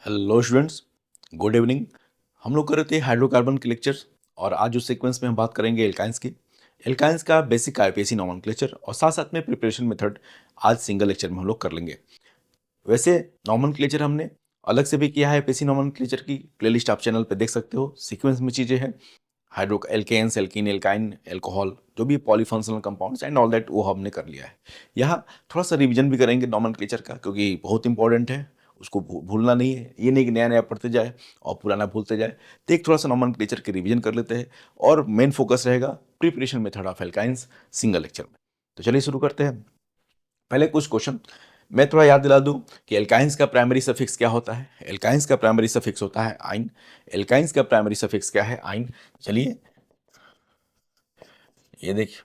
Hello students, good evening. हम लोग कर रहे थे हाइड्रोकार्बन के लेक्चर्स और आज जो सीक्वेंस में हम बात करेंगे एल्काइंस की। एल्काइंस का बेसिक आईपीएसी नॉमेनक्लेचर और साथ साथ में प्रिपरेशन मेथड आज सिंगल लेक्चर में हम लोग कर लेंगे। वैसे नॉमेनक्लेचर हमने अलग से भी किया है, आईपीएसी नॉमेनक्लेचर की प्लेलिस्ट आप चैनल पे देख सकते हो। सीक्वेंस में चीज़ें हैं, hydro alkanes, alkene, alkyne, alcohol, जो भी polyfunctional compounds and all that वो हमने कर लिया है। यहाँ थोड़ा सा रिवीजन भी करेंगे नॉमेनक्लेचर का, क्योंकि बहुत इंपॉर्टेंट है, उसको भूलना नहीं है। ये नहीं कि नया नया पढ़ते जाए और पुराना भूलते जाए। तो एक थोड़ा सा नॉमेनक्लेचर की रिवीजन कर लेते हैं और मेन फोकस रहेगा preparation method of alkynes single lecture में। तो चलिए शुरू करते हैं। पहले कुछ क्वेश्चन मैं थोड़ा याद दिला दूं कि एल्काइंस का प्राइमरी सफिक्स क्या होता है। एल्काइंस का प्राइमरी सफिक्स होता है आइन। एल्काइंस का प्राइमरी सफिक्स क्या है? आइन। चलिए ये देखिए,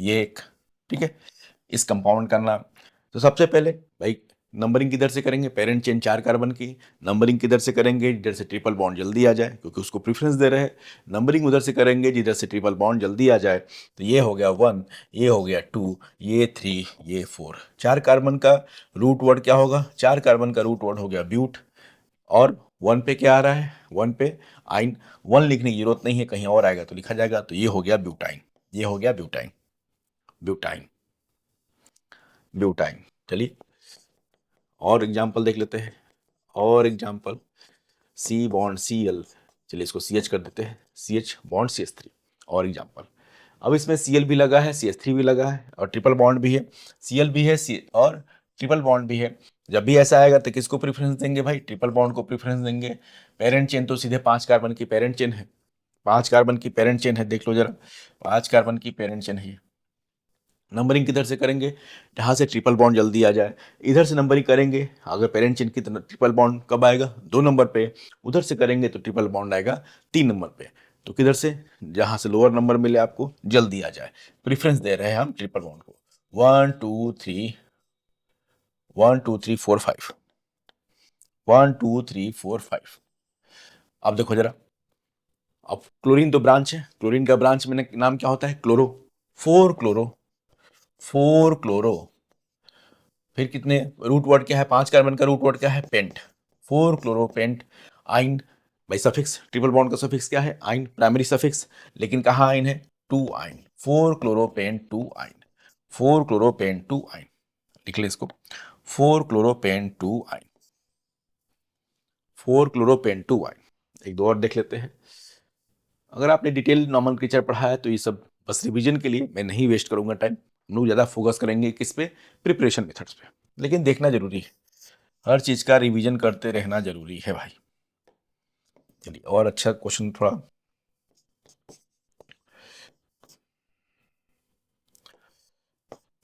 ये एक, ठीक है, इस कंपाउंड का नाम। तो सबसे पहले भाई नंबरिंग किधर से करेंगे? पेरेंट चेन 4 कार्बन की नंबरिंग किधर से करेंगे? जिधर से ट्रिपल बॉन्ड जल्दी आ जाए, क्योंकि उसको प्रेफरेंस दे रहे हैं। नंबरिंग उधर से करेंगे जिधर से ट्रिपल बॉन्ड जल्दी आ जाए। तो ये हो गया 1, ये हो गया 2, ये 3, ये 4। 4 कार्बन का रूट वर्ड क्या होगा? 4 कार्बन का रूट वर्ड हो गया ब्यूट। और 1 पे क्या आ रहा है? 1 पे आइन। 1 लिखने की जरूरत नहीं है, कहीं और आएगा तो लिखा जाएगा। तो ये हो गया ब्यूटाइन, ये हो गया ब्यूटाइन, ब्यूटाइन, ब्यूटाइन। चलिए और एग्जाम्पल देख लेते हैं। और example C bond C L, चलिए इसको सी एच कर देते हैं, C H bond C H three. और एग्जाम्पल, अब इसमें सी एल भी लगा है, सी एच थ्री भी लगा है और ट्रिपल बॉन्ड भी है। सी एल भी है और ट्रिपल बॉन्ड भी है। जब भी ऐसा आएगा तो किसको प्रेफरेंस देंगे भाई? ट्रिपल बॉन्ड को प्रेफरेंस देंगे। पेरेंट चेन तो सीधे 5 कार्बन की पेरेंट चेन है, 5 कार्बन की पेरेंट चेन है, देख लो जरा, 5 कार्बन की पेरेंट चेन है। नंबरिंग किधर से करेंगे? जहाँ से ट्रिपल बॉन्ड जल्दी आ जाए, इधर से नंबरिंग करेंगे। अगर पेरेंट चेन की ट्रिपल बॉन्ड कब आएगा? 2 नंबर पे। उधर से करेंगे तो ट्रिपल बॉन्ड आएगा 3 नंबर पे। तो किधर से? जहाँ से लोअर नंबर मिले आपको, जल्दी आ जाए। प्रेफरेंस दे रहे हैं हम ट्रिपल बॉन्ड को। 1 2 3, 1 2 3 4 5, 1 2 3 4 5। अब देखो जरा, अब क्लोरीन तो ब्रांच है, क्लोरीन का ब्रांच में नाम क्या होता है? क्लोरो। 4 chloro, 4 chloro. फिर कितने रूट वर्ड क्या है? 5 कार्बन का रूट वर्ड क्या है? पेंट। 4 क्लोरोपेंट आइन। भाई सफिक्स, ट्रिपल बॉन्ड का सफिक्स क्या है? आइन, प्राइमरी सफिक्स। लेकिन कहाँ आइन है? 2 आइन। 4 क्लोरोपेंट 2 आइन, 4 क्लोरोपेंट 2 आइन। लिख ले इसको, 4 क्लोरोपेंट 2 आइन, 4 क्लोरोपेंट 2 आइन। एक दो और देख लेते हैं। अगर आपने डिटेल नॉमेनक्लेचर पढ़ा है तो ये सब बस रिवीजन के लिए, मैं नहीं वेस्ट करूंगा टाइम। हम लोग ज़्यादा फोकस करेंगे किस पे? प्रिपरेशन मेथड्स पे। लेकिन देखना जरूरी है, हर चीज का रिवीजन करते रहना जरूरी है भाई। चलिए और अच्छा क्वेश्चन थोड़ा,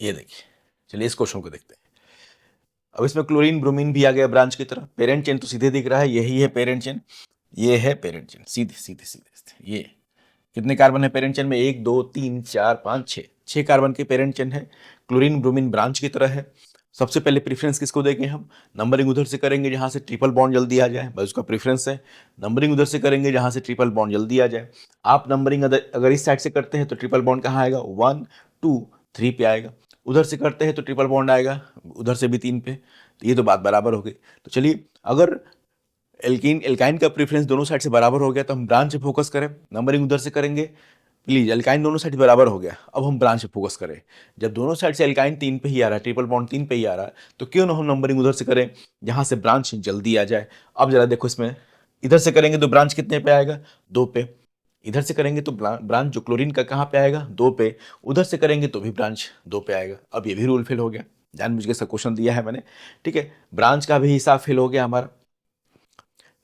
ये देखिए, चलिए इस क्वेश्चन को देखते हैं। अब इसमें क्लोरीन ब्रोमीन भी आ गया ब्रांच की तरफ। पेरेंट चेन तो सीधे दिख रहा है, यही है पेरेंट चेन, ये है पेरेंट चेन, सीधे सीधे सीधे सीधे। ये कितने कार्बन है पेरेंट चेन में? 1 2 3 4 5 6, 6 कार्बन की पेरेंट चेन है। क्लोरीन ब्रोमीन ब्रांच की तरह है। सबसे पहले प्रेफरेंस किसको देंगे हम? नंबरिंग उधर से करेंगे जहां से ट्रिपल बॉन्ड जल्दी आ जाए, बस उसका प्रेफरेंस है। नंबरिंग उधर से करेंगे जहां से ट्रिपल बॉन्ड जल्दी आ जाए। आप नंबरिंग अगर इस साइड से करते हैं तो ट्रिपल बॉन्ड कहाँ आएगा? 1 2 3 पे आएगा। उधर से करते हैं तो ट्रिपल बॉन्ड आएगा उधर से भी 3 पे। तो ये तो बात बराबर हो गई। तो चलिए, अगर एल्कीन एल्काइन का प्रेफरेंस दोनों साइड से बराबर हो गया तो हम ब्रांच पे फोकस करें। नंबरिंग उधर से करेंगे, प्लीज, एल्काइन दोनों साइड बराबर हो गया, अब हम ब्रांच पे फोकस करें। जब दोनों साइड से एल्काइन 3 पे ही आ रहा है, ट्रिपल बॉन्ड 3 पे ही आ रहा है, तो क्यों ना हम नंबरिंग उधर से करें जहां से ब्रांच जल्दी आ जाए। अब जरा देखो इसमें, इधर से करेंगे तो ब्रांच कितने पे आएगा? 2 पे। इधर से करेंगे तो ब्रांच जो क्लोरीन का कहाँ पे आएगा? 2 पे। उधर से करेंगे तो भी ब्रांच 2 पे आएगा। अब ये भी रूल फेल हो गया, जानबूझ के सब क्वेश्चन दिया है मैंने, ठीक है। ब्रांच का भी हिसाब फेल हो गया हमारा।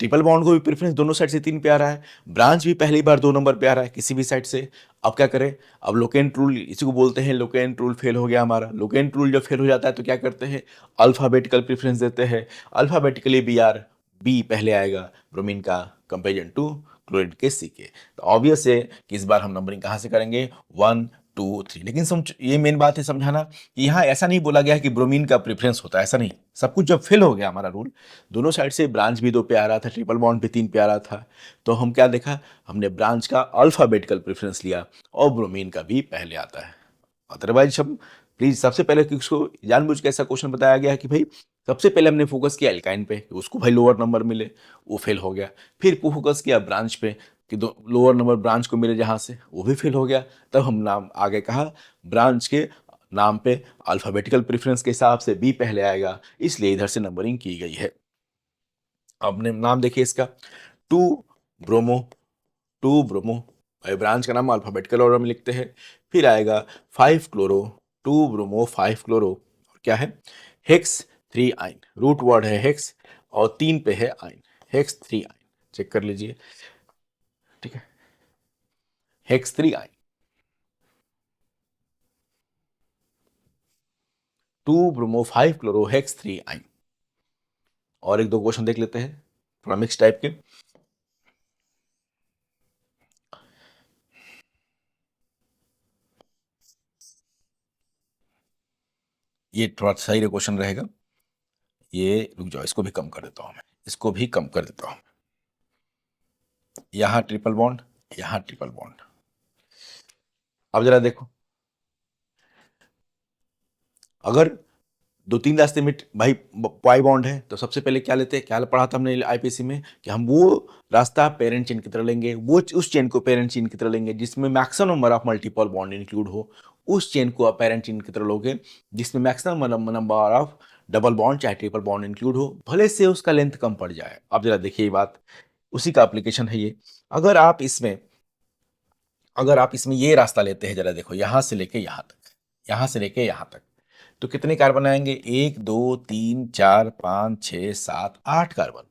ट्रिपल बॉन्ड को भी प्रेफरेंस दोनों साइड से 3 पे आ रहा है, ब्रांच भी पहली बार 2 नंबर पे आ रहा है किसी भी साइड से। अब क्या करें? अब लोकेंट रूल, इसी को बोलते हैं लोकेंट रूल, फेल हो गया हमारा। लोकेंट रूल जब फेल हो जाता है तो क्या करते हैं? अल्फाबेटिकल प्रेफरेंस देते हैं। अल्फाबेटिकली बी आर, बी पहले आएगा ब्रोमीन का कंपेरिजन टू क्लोरीन के सी के। तो ऑब्वियस है कि इस बार हम नंबरिंग कहाँ से करेंगे? 1 2 3। लेकिन समझ, ये मेन बात है समझाना कि यहाँ ऐसा नहीं बोला गया है कि ब्रोमीन का प्रेफरेंस होता है, ऐसा नहीं। सब कुछ जब फेल हो गया हमारा रूल, दोनों साइड से ब्रांच भी 2 पे आ रहा था, ट्रिपल बॉन्ड भी 3 पे आ रहा था, तो हम क्या देखा? हमने ब्रांच का अल्फाबेटिकल प्रेफरेंस लिया और ब्रोमीन का भी पहले आता है। अदरवाइज हम प्लीज सबसे पहले किसको जानबूझ के ऐसा क्वेश्चन बताया गया है कि भाई सबसे पहले हमने फोकस किया एल्काइन पे, उसको भाई लोअर नंबर मिले, वो फेल हो गया। फिर फोकस किया ब्रांच पे कि दो लोअर नंबर ब्रांच को मिले जहां से, वो भी फेल हो गया। तब हम नाम आगे कहा ब्रांच के नाम पे अल्फाबेटिकल प्रेफरेंस के हिसाब से बी पहले आएगा, इसलिए इधर से नंबरिंग की गई है। आपने नाम देखिए इसका, टू ब्रोमो, टू ब्रोमो, भाई ब्रांच का नाम अल्फाबेटिकल ऑर्डर में लिखते हैं। फिर आएगा 5 क्लोरो, टू ब्रोमो 5 क्लोरो, और क्या है हेक्स 3 आइन, रूट वर्ड है हेक्स और 3 पे है आइन, हेक्स 3 आइन, चेक कर लीजिए, ठीक है, हेक्स 3 आइन, टू ब्रोमो 5 क्लोरो हेक्स 3 आइन। और एक दो क्वेश्चन देख लेते हैं थोड़ा मिक्स टाइप के। ये थोड़ा सही क्वेश्चन रहेगा, ये रुक जाओ, इसको भी कम कर देता हूं मैं, इसको भी कम कर देता हूं। यहां ट्रिपल बॉन्ड, यहां ट्रिपल बॉन्ड। अब जरा देखो, अगर दो तीन रास्ते में भाई पाई बॉन्ड है तो सबसे पहले क्या लेते हैं, क्या पढ़ा था हमने आईपीसी में कि हम वो रास्ता पेरेंट चेन की तरह लेंगे, वो उस चेन को पेरेंट चेन की तरह लेंगे जिसमें maximum number of multiple bond include हो, उस चेन को आप पेरेंट चेन की तरह लोगे जिसमें maximum number of double bond चाहे ट्रिपल बॉन्ड इंक्लूड हो, भले से उसका लेंथ कम पड़ जाए। अब जरा देखिए ये बात, उसी का एप्लीकेशन है ये। अगर आप इसमें अगर आप इसमें ये रास्ता लेते हैं, जरा देखो यहां से लेके यहां तक, यहां से लेके यहां तक, तो कितने कार्बन आएंगे, 1 2 3 4 5 6 7 8 कार्बन।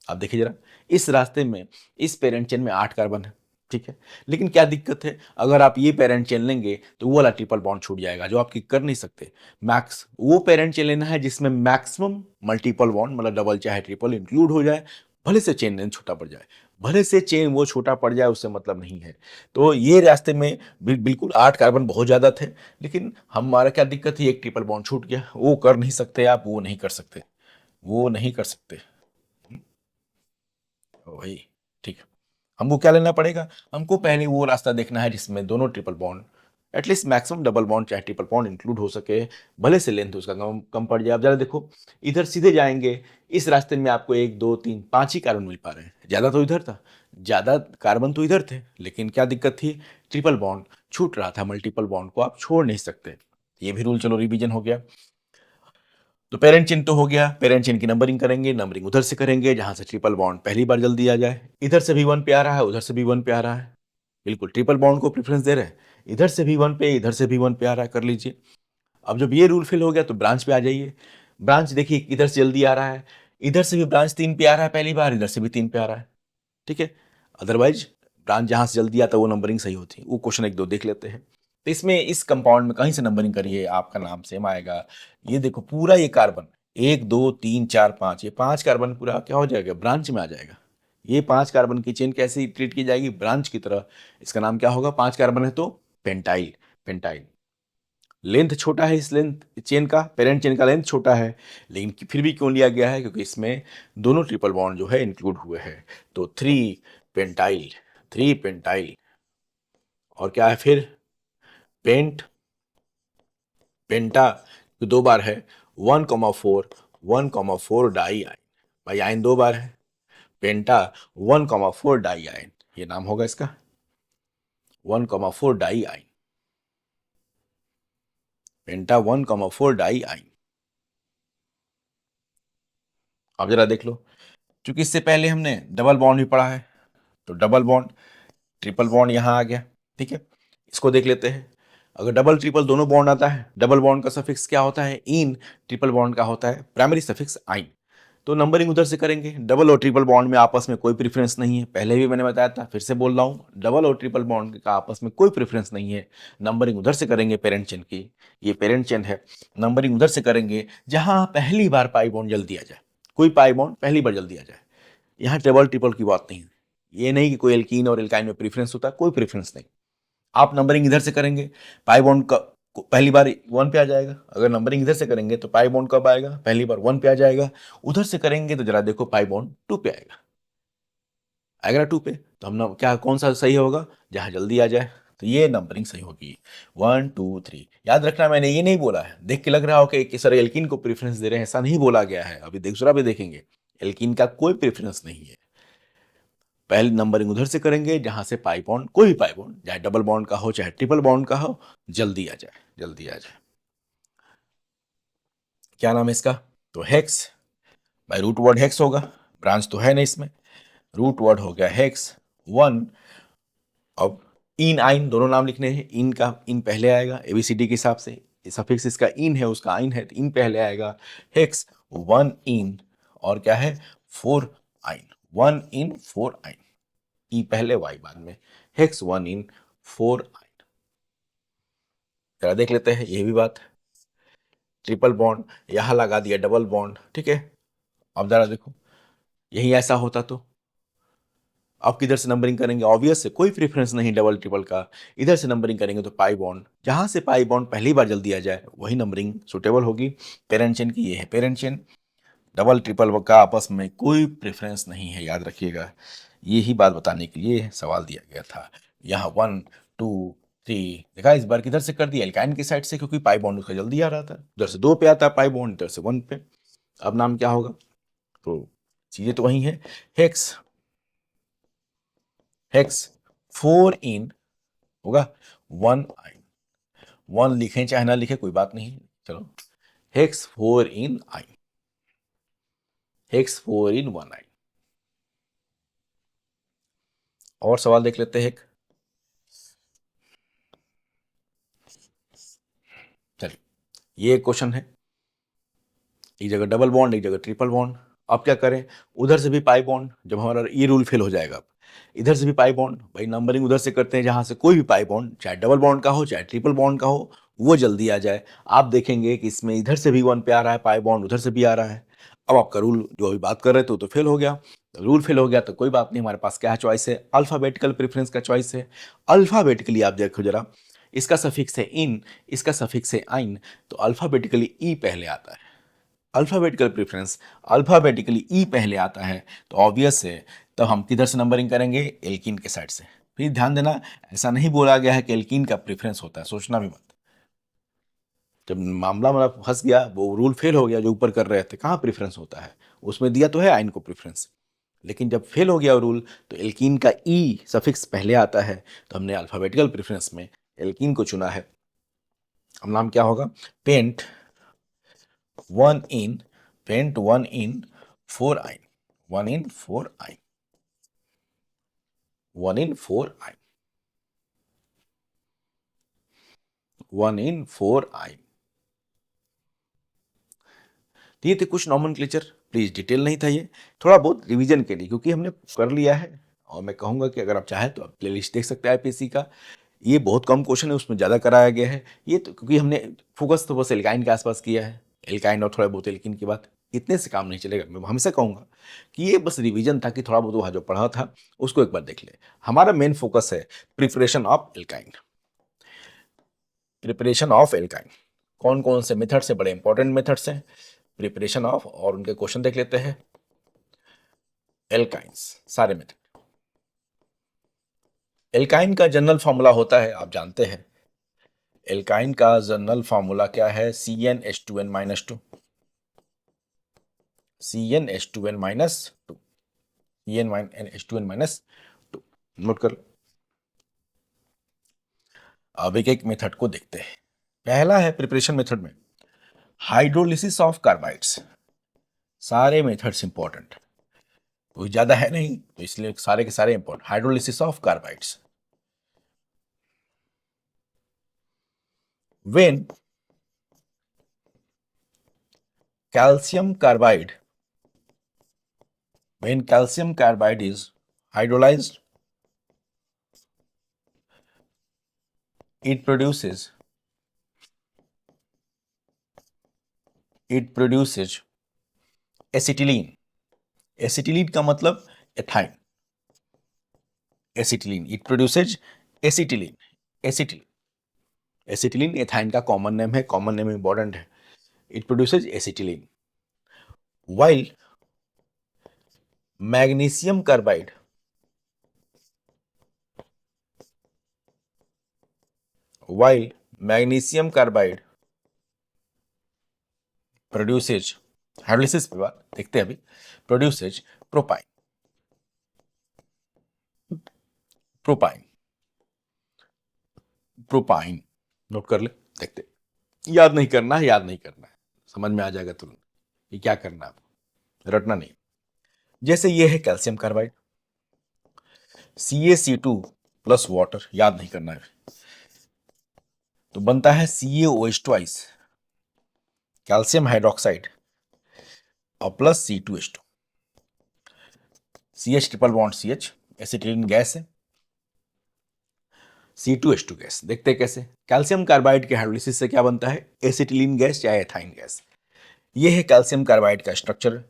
अब देखिए जरा, इस रास्ते में इस पेरेंट चेन में 8 कार्बन है, ठीक है। लेकिन क्या दिक्कत है, अगर आप ये पेरेंट चेन लेंगे तो वो वाला ट्रिपल बॉन्ड छूट जाएगा जो आप किक कर नहीं सकते। मैक्स वो पेरेंट चेन लेना है जिसमें मैक्सिमम मल्टीपल बॉन्ड मतलब डबल चाहे ट्रिपल इंक्लूड हो जाए, भले से चेन लेंथ छोटा पड़ जाए, भले से चेन वो छोटा पड़ जाए, उससे मतलब नहीं है। तो ये रास्ते में बिल्कुल 8 कार्बन बहुत ज्यादा थे, लेकिन हमारा क्या दिक्कत थी, एक ट्रिपल बॉन्ड छूट गया, वो कर नहीं सकते आप, वो नहीं कर सकते, वो नहीं कर सकते वही, ठीक है। हमको क्या लेना पड़ेगा, हमको पहले वो रास्ता देखना है जिसमें दोनों triple bond at least maximum double bond चाहे ट्रिपल बॉन्ड इंक्लूड हो सके, भले से लेंथ उसका कम कम पड़ जाए। अब जरा देखो, इधर सीधे जाएंगे, इस रास्ते में आपको 1 2 3 5 ही कार्बन मिल पा रहे हैं, ज्यादा तो इधर था, ज्यादा कार्बन तो इधर थे, लेकिन क्या दिक्कत थी, ट्रिपल बॉन्ड छूट रहा था, मल्टीपल बॉन्ड को आप छोड़ नहीं सकते। ये भी रूल चलो रिवीजन हो गया। तो पेरेंट चिन्ह तो हो गया, पेरेंट चिन्ह की नंबरिंग करेंगे, नंबरिंग उधर से करेंगे जहां से ट्रिपल बॉन्ड पहली बार जल्दी आ जाए, इधर से भी 1 पे आ रहा है, उधर से भी 1 पे आ रहा है, बिल्कुल ट्रिपल बॉन्ड को प्रेफरेंस दे रहे हैं, इधर से भी 1 पे, इधर से भी 1 पे आ रहा है, कर लीजिए। अब जब ये रूल फिल हो गया तो ब्रांच पे आ जाइए, ब्रांच देखिए इधर से जल्दी आ रहा है, इधर से भी ब्रांच 3 पे आ रहा है पहली बार, इधर से भी 3 पे आ रहा है, ठीक है। अदरवाइज ब्रांच जहां से जल्दी आता है वो नंबरिंग सही होती है, वो क्वेश्चन एक दो देख लेते हैं। तो इसमें इस कंपाउंड में कहीं से नंबरिंग करिए, आपका नाम सेम आएगा। ये देखो पूरा ये कार्बन 1 2 3 4 5, ये 5 कार्बन पूरा क्या हो जाएगा, ब्रांच में आ जाएगा। ये 5 कार्बन की चेन कैसे ट्रीट की जाएगी, ब्रांच की तरह। इसका नाम क्या होगा, 5 कार्बन है तो पेंटाइल, पेंटाइल। लेंथ छोटा है, इस लेंथ चेन का, पेरेंट चेन का लेंथ छोटा है, लेकिन फिर भी क्यों लिया गया है, क्योंकि इसमें दोनों ट्रिपल बॉन्ड जो है इंक्लूड हुए हैं। तो 3 पेंटाइल, 3 पेंटाइल, और क्या है फिर पेंट, पेंटा, तो 2 बार है, 1 4, 1 4 डाई आइन, भाई आइन 2 बार है, पेंटा 1 4 डाई आइन, ये नाम होगा इसका, 1 4 डाई आइन, पेंटा 1 4 डाई आइन। अब जरा देख लो, क्योंकि इससे पहले हमने डबल बॉन्ड भी पढ़ा है, तो डबल बॉन्ड ट्रिपल बॉन्ड यहां आ गया, ठीक है। इसको देख लेते हैं, अगर डबल ट्रिपल दोनों बॉन्ड आता है, डबल बॉन्ड का सफिक्स क्या होता है, इन, ट्रिपल बॉन्ड का होता है प्राइमरी सफिक्स आइन। तो नंबरिंग उधर से करेंगे, डबल और ट्रिपल बॉन्ड में आपस में कोई प्रेफरेंस नहीं है, पहले भी मैंने बताया था, फिर से बोल रहा हूँ, डबल और ट्रिपल बॉन्ड का आपस में कोई प्रेफरेंस नहीं है। नंबरिंग उधर से करेंगे पेरेंट चेन की, ये पेरेंट चेन है, नंबरिंग उधर से करेंगे जहां पहली बार पाई बॉन्ड जल्दी आ जाए, कोई पाई बॉन्ड पहली बार जल्दी आ जाए। यहाँ डबल ट्रिपल की बात नहीं है, ये नहीं कि कोई एल्कीन और एल्काइन में प्रेफरेंस होता है, कोई प्रेफरेंस नहीं। आप नंबरिंग इधर से करेंगे, पाई बॉन्ड का पहली बार 1 पे आ जाएगा, अगर नंबरिंग इधर से करेंगे तो पाई बॉन्ड कब आएगा, पहली बार 1 पे आ जाएगा। उधर से करेंगे तो जरा देखो पाई बॉन्ड 2 पे आएगा, आएगा ना 2 पे, तो हम क्या कौन सा सही होगा, जहां जल्दी आ जाए, तो ये नंबरिंग सही होगी 1 2 3। याद रखना मैंने ये नहीं बोला है, देख के लग रहा हो कि सर एल्कीन को प्रेफरेंस दे रहे हैं, ऐसा नहीं बोला गया है। अभी दूसरा भी देखेंगे, एल्कीन का कोई प्रेफरेंस नहीं है। पहली नंबरिंग उधर से करेंगे जहां से पाई बॉन्ड, कोई भी पाई बॉन्ड, चाहे डबल बॉन्ड का हो चाहे ट्रिपल बॉन्ड का हो, जल्दी आ जाए, जल्दी आ जाए। क्या नाम है इसका? तो हेक्स, भाई रूट वर्ड हेक्स होगा, ब्रांच तो है नहीं इसमें, रूट वर्ड हो गया हेक्स 1। अब इन आइन दोनों नाम लिखने हैं, इन का इन पहले आएगा एबीसीडी के हिसाब से, सफिक्स इसका इन है उसका आइन है तो इन पहले आएगा, हेक्स 1 इन, और क्या है 4 आइन, 1 इन 4 आइन, ई पहले वाई बाद में, हेक्स 1 इन 4 आइन। जरा देख लेते हैं ये भी बात, ट्रिपल बॉन्ड यहां लगा दिया डबल बॉन्ड, ठीक है। अब जरा देखो यही ऐसा होता तो आप किधर से नंबरिंग करेंगे? ऑब्वियस है, कोई प्रेफरेंस नहीं डबल ट्रिपल का, इधर से नंबरिंग करेंगे तो पाई बॉन्ड, जहां से पाई बॉन्ड पहली बार जल्दी आ जाए वही नंबरिंग सुटेबल होगी। पेरेंट चेन की ये है पेरेंट चेन, डबल ट्रिपल का आपस में कोई प्रेफरेंस नहीं है, याद रखिएगा। यही बात बताने के लिए सवाल दिया गया था। यहाँ 1 2 3 देखा, इस बार किधर से कर दिया? एल्काइन की साइड से, क्योंकि पाई बॉन्ड उसका जल्दी आ रहा था, उधर से 2 पे आता पाई बॉन्ड, इधर से 1 पे। अब नाम क्या होगा? तो चीजें तो वही है, हेक्स, हेक्स 4 इन होगा 1 आइन, 1 लिखें चाहे ना लिखे कोई बात नहीं, चलो हेक्स 4 इन आइन, हेक्स 4 इन 1 आइन। और सवाल देख लेते हैं एक, चलिए ये क्वेश्चन है, एक जगह डबल बॉन्ड एक जगह ट्रिपल बॉन्ड। अब क्या करें? उधर से भी पाई बॉन्ड, जब हमारा ये रूल फेल हो जाएगा, इधर से भी पाई बॉन्ड, भाई नंबरिंग उधर से करते हैं जहां से कोई भी पाई बॉन्ड, चाहे डबल बॉन्ड का हो चाहे ट्रिपल बॉन्ड का हो, वो जल्दी आ जाए। आप देखेंगे कि इसमें इधर से भी 1 पे आ रहा है पाई बॉन्ड, उधर से भी आ रहा है। अब आपका रूल जो अभी बात कर रहे थे वो तो फेल हो गया, रूल फेल हो गया तो कोई बात नहीं, हमारे पास क्या चॉइस है? अल्फाबेटिकल प्रेफरेंस का चॉइस है। अल्फाबेटिकली आप देखो जरा, इसका सफिक्स है इन, इसका सफिक्स है आइन, तो अल्फाबेटिकली ई पहले आता है। अल्फाबेटिकल प्रेफरेंस, अल्फाबेटिकली ई पहले आता है तो ऑब्वियस है, तो हम किधर से नंबरिंग करेंगे? एल्कीन के साइड से। फिर ध्यान देना, ऐसा नहीं बोला गया है कि एल्कीन का प्रेफरेंस होता है, सोचना भी मत। जब मामला मेरा फंस गया, वो रूल फेल हो गया जो ऊपर कर रहे थे, कहाँ प्रेफरेंस होता है? उसमें दिया तो है आइन को प्रेफरेंस, लेकिन जब फेल हो गया रूल तो एल्कीन का ई सफिक्स पहले आता है, तो हमने अल्फाबेटिकल प्रेफरेंस में एल्कीन को चुना है। अब नाम क्या होगा? पेंट 1 इन, पेंट 1 इन 4 आइन, 1 इन 4 आइन, 1 इन 4 आइन, 1 इन 4 आइन। तो ये थे कुछ नॉमेनक्लेचर, प्लीज डिटेल नहीं था ये, थोड़ा बहुत रिवीजन के लिए, क्योंकि हमने कर लिया है। और मैं कहूंगा कि अगर आप चाहें तो आप प्लेलिस्ट देख सकते हैं आईपीएससी का, ये बहुत कम क्वेश्चन है उसमें ज़्यादा कराया गया है। ये तो क्योंकि हमने फोकस तो बस एल्काइन के आसपास किया है, एल्काइन और थोड़ा बहुत एल्किन की बात, इतने से काम नहीं चलेगा। मैं हमेशा कहूंगा कि ये बस रिवीजन था, कि थोड़ा बहुत वहाँ जो पढ़ा था उसको एक बार देख ले। हमारा मेन फोकस है preparation of alkyne, preparation of alkyne, कौन कौन से मेथड से बड़े इंपॉर्टेंट मेथड्स हैं प्रिपरेशन ऑफ, और उनके क्वेश्चन देख लेते हैं। एल्काइंस सारे मेथड, एल्काइन का जनरल फॉर्मूला होता है, आप जानते हैं एल्काइन का जनरल फॉर्मूला क्या है? CnH2n-2, CnH2n-2, CnH2n-2, नोट कर लो। अब एक एक मेथड को देखते हैं। पहला है प्रिपरेशन मेथड में हाइड्रोलिसिस ऑफ कार्बाइड्स, सारे मेथड्स इंपॉर्टेंट, कोई ज्यादा है नहीं तो इसलिए सारे के सारे important. Hydrolysis of carbides, when calcium carbide, when calcium carbide is hydrolyzed, it produces acetylene. Acetylene का मतलब ethyne, acetylene, it produces acetylene, acetylene, acetylene ethyne का कॉमन नेम है, कॉमन नेम इंपॉर्टेंट है। It produces acetylene, while magnesium carbide, while magnesium carbide produces, hydrolysis पे बात देखते हैं अभी, produces propyne, propyne, propyne, note कर ले, देखते, याद नहीं करना है, याद नहीं करना है, समझ में आ जाएगा तुरंत ये क्या करना है, रटना नहीं। जैसे ये है calcium carbide, CaC2 plus water, याद नहीं करना है, तो बनता है CaOH ट्वाइस, कैल्शियम हाइड्रोक्साइड और plus C2H2, CH triple bond CH, acetylene gas है, C2H2 गैस। देखते हैं कैसे, कैल्शियम कार्बाइड के हाइड्रोलिसिस से क्या बनता है, एसिटिलीन गैस या एथाइन गैस। ये है कैल्शियम कार्बाइड का स्ट्रक्चर,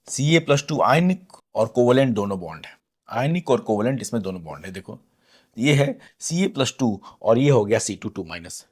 Ca+2 आयनिक और कोवलेंट दोनों बॉन्ड है, आयनिक और कोवलेंट इसमें दोनों बॉन्ड है, देखो ये है Ca+2 और ये हो गया C2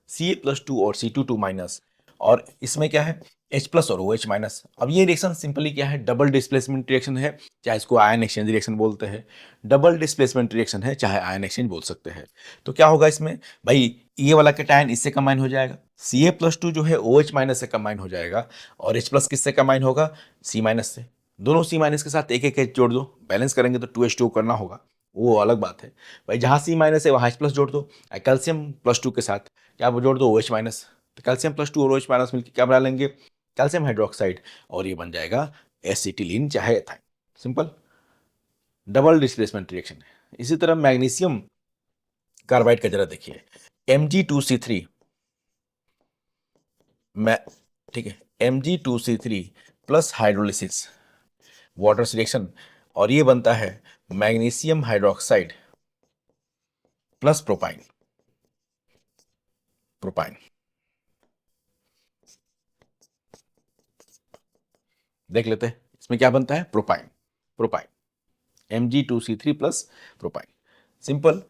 Ca+2 और C2 और इसमें क्या है H प्लस और OH माइनस। अब ये रिएक्शन सिंपली क्या है, डबल डिस्प्लेसमेंट रिएक्शन है, चाहे इसको आयन एक्सचेंज रिएक्शन बोलते हैं, डबल डिस्प्लेसमेंट रिएक्शन है, चाहे आयन एक्सचेंज बोल सकते हैं। तो क्या होगा इसमें भाई, ये वाला कैटायन इससे कंबाइन हो जाएगा, Ca+2 जो है OH माइनस से कंबाइन हो जाएगा, और H प्लस किससे कंबाइन होगा, C माइनस से। दोनों C माइनस के साथ एक एक H जोड़ दो, बैलेंस करेंगे तो 2H2 करना होगा, वो अलग बात है भाई। जहाँ C माइनस है वहाँ H प्लस जोड़ दो, कैल्शियम+2 के साथ क्या जोड़ दो, OH माइनस, तो कैल्शियम+2 और OH माइनस मिलकर क्या बना लेंगे, कैल्शियम हाइड्रोक्साइड, और ये बन जाएगा एसिटिलीन चाहे ethyne, simple double displacement reaction है। इसी तरह मैग्नीशियम कार्बाइड का जरा देखिए, Mg2C3, मैं ठीक है, Mg2C3 plus hydrolysis, water reaction, और ये बनता है magnesium hydroxide plus propyne, propyne, देख लेते हैं इसमें क्या बनता है, propyne, propyne Mg2C3 plus propyne, simple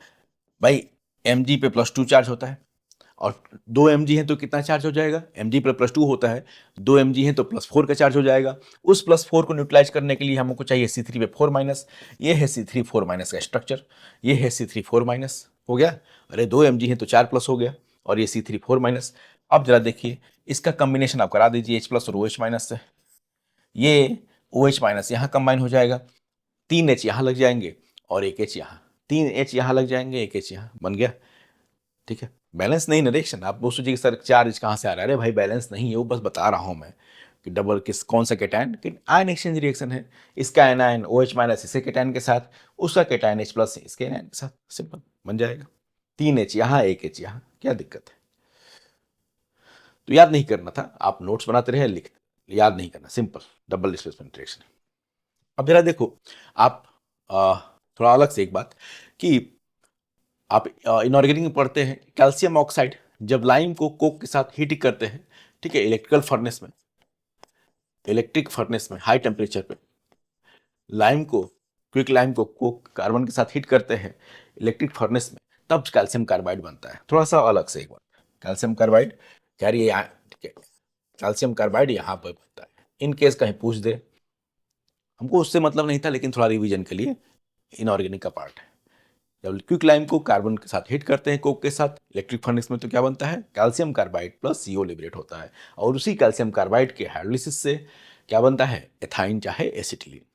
भाई। Mg पे +2 चार्ज होता है, और 2 Mg है तो कितना चार्ज हो जाएगा, Mg पे +2 होता है, 2 Mg है तो +4 का चार्ज हो जाएगा। उस +4 को न्यूट्रलाइज करने के लिए हमको चाहिए C3 पे 4-, ये है C3 4- का स्ट्रक्चर, ये है C3 4- हो गया। अरे 2 Mg है तो 4+ हो गया, और ये C3 4-। अब जरा देखिए इसका कॉम्बिनेशन आप करा दीजिए H प्लस और OH माइनस से, ये OH माइनस यहाँ कंबाइन हो जाएगा, 3 H यहाँ लग जाएंगे और एक H यहाँ, 3 H यहाँ लग जाएंगे, एक H यहाँ, बन गया। ठीक है, बैलेंस नहीं ना रिएक्शन, आप वो सोचिए कि सर चार्ज कहाँ से आ रहा है, अरे भाई बैलेंस नहीं है, वो बस बता रहा हूँ मैं कि डबल किस कौन सा कैटायन कि आयन एक्सचेंज रिएक्शन है, इसका एनायन OH माइनस इसके कैटायन के साथ, उसका कैटायन H प्लस इसके एनायन के साथ, सिंपल बन जाएगा। 3 H यहाँ, एक H यहाँ, क्या दिक्कत है। तो याद नहीं करना था, आप नोट्स बनाते रहे, लिख, याद नहीं करना, सिंपल डबल डिस्प्लेसमेंट रिएक्शन। अब जरा देखो आप, थोड़ा अलग से एक बात कि आप इनऑर्गेनिक में पढ़ते हैं, कैल्शियम ऑक्साइड जब लाइम को कोक के साथ हीट करते हैं, ठीक है, इलेक्ट्रिकल फर्नेस में, इलेक्ट्रिक फर्नेस में हाई टेम्परेचर पे लाइम को, क्विक लाइम को कोक कार्बन के साथ हीट करते हैं इलेक्ट्रिक फर्नेस में, तब कैल्शियम कार्बाइड बनता है। थोड़ा सा अलग से एक बार, कैल्शियम कार्बाइड कह रही है, ठीक है, कैल्शियम कार्बाइड यहाँ पर बनता है। इन केस कहीं पूछ दे, हमको उससे मतलब नहीं था, लेकिन थोड़ा रिवीजन के लिए इनऑर्गेनिक का पार्ट है। जब क्विक लाइम को कार्बन के साथ हिट करते हैं कोक के साथ इलेक्ट्रिक फर्नेस में, तो क्या बनता है, calcium carbide plus CO liberate होता है, और उसी कैल्शियम कार्बाइड के हाइड्रोलिसिस से क्या बनता है, एथाइन चाहे एसिटिलीन।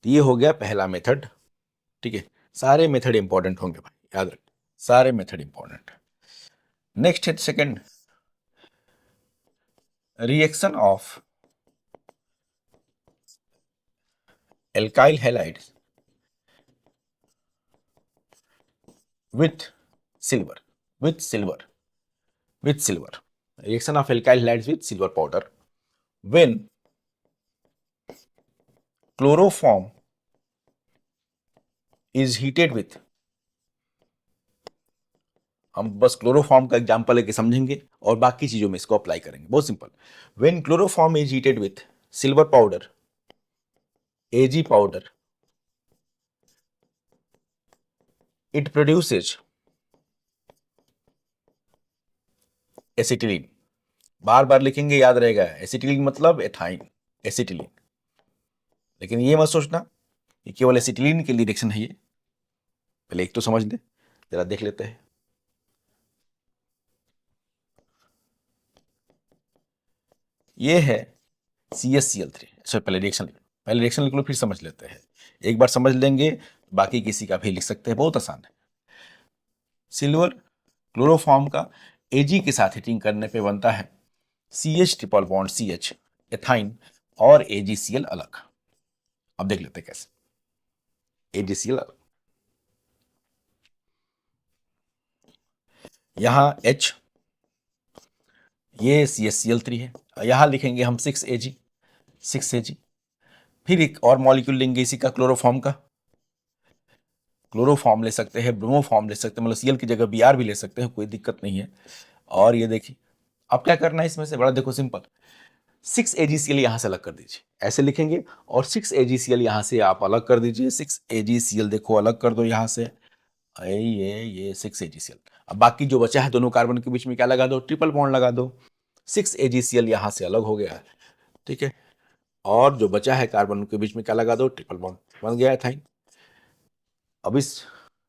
तो ये हो गया पहला मेथड, ठीक है, सारे मेथड इंपॉर्टेंट होंगे भाई, याद रख, सारे मेथड इंपॉर्टेंट। नेक्स्ट है second, reaction of alkyl halides with silver, with silver, with silver, reaction of alkyl halides with silver powder when chloroform is heated with, हम बस क्लोरोफॉर्म का एग्जांपल लेके समझेंगे और बाकी चीजों में इसको अप्लाई करेंगे, बहुत simple. When chloroform is heated with silver powder, Ag powder, it produces acetylene, बार बार लिखेंगे याद रहेगा, एसिटिलीन मतलब एथाइन, एसिटिलीन। लेकिन ये मत सोचना कि केवल एसिटिलीन के लिए रिएक्शन है ये, पहले एक तो समझ ले, जरा देख लेते हैं। ये है CaCl3। अच्छा पहले रिएक्शन लिख लो, फिर समझ लेते हैं। एक बार समझ लेंगे बाकी किसी का भी लिख सकते हैं, बहुत आसान है। सिल्वर क्लोरोफॉर्म का Ag के साथ हीटिंग करने पे बनता है CH triple bond CH, ethyne, और AgCl अलग। अब देख लेते हैं कैसे। AgCl अलग, यहां H, ये CaCl3 है, यहां लिखेंगे हम 6Ag, 6Ag। फिर एक और मॉलिक्यूल लेंगे इसी का, क्लोरोफॉर्म का, क्लोरोफॉर्म ले सकते हैं, ब्रोमोफॉर्म ले सकते हैं, मतलब Cl की जगह Br भी ले सकते हैं, कोई दिक्कत नहीं है। और ये देखिए, अब क्या करना है इसमें से, बड़ा देखो सिंपल, 6AgCl यहां से अलग कर दीजिए, ऐसे लिखेंगे, और 6AgCl यहां से आप अलग कर दीजिए, 6AgCl देखो अलग कर दो यहां से, ये 6AgCl। अब बाकी जो बचा है दोनों कार्बन के बीच में क्या लगा दो, ट्रिपल बॉन्ड लगा दो, 6AgCl यहां से अलग हो गया है, ठीक है। और जो बचा है कार्बन के बीच में क्या लगा दो, ट्रिपल बॉन्ड, बन गया एथाइन। अब इस,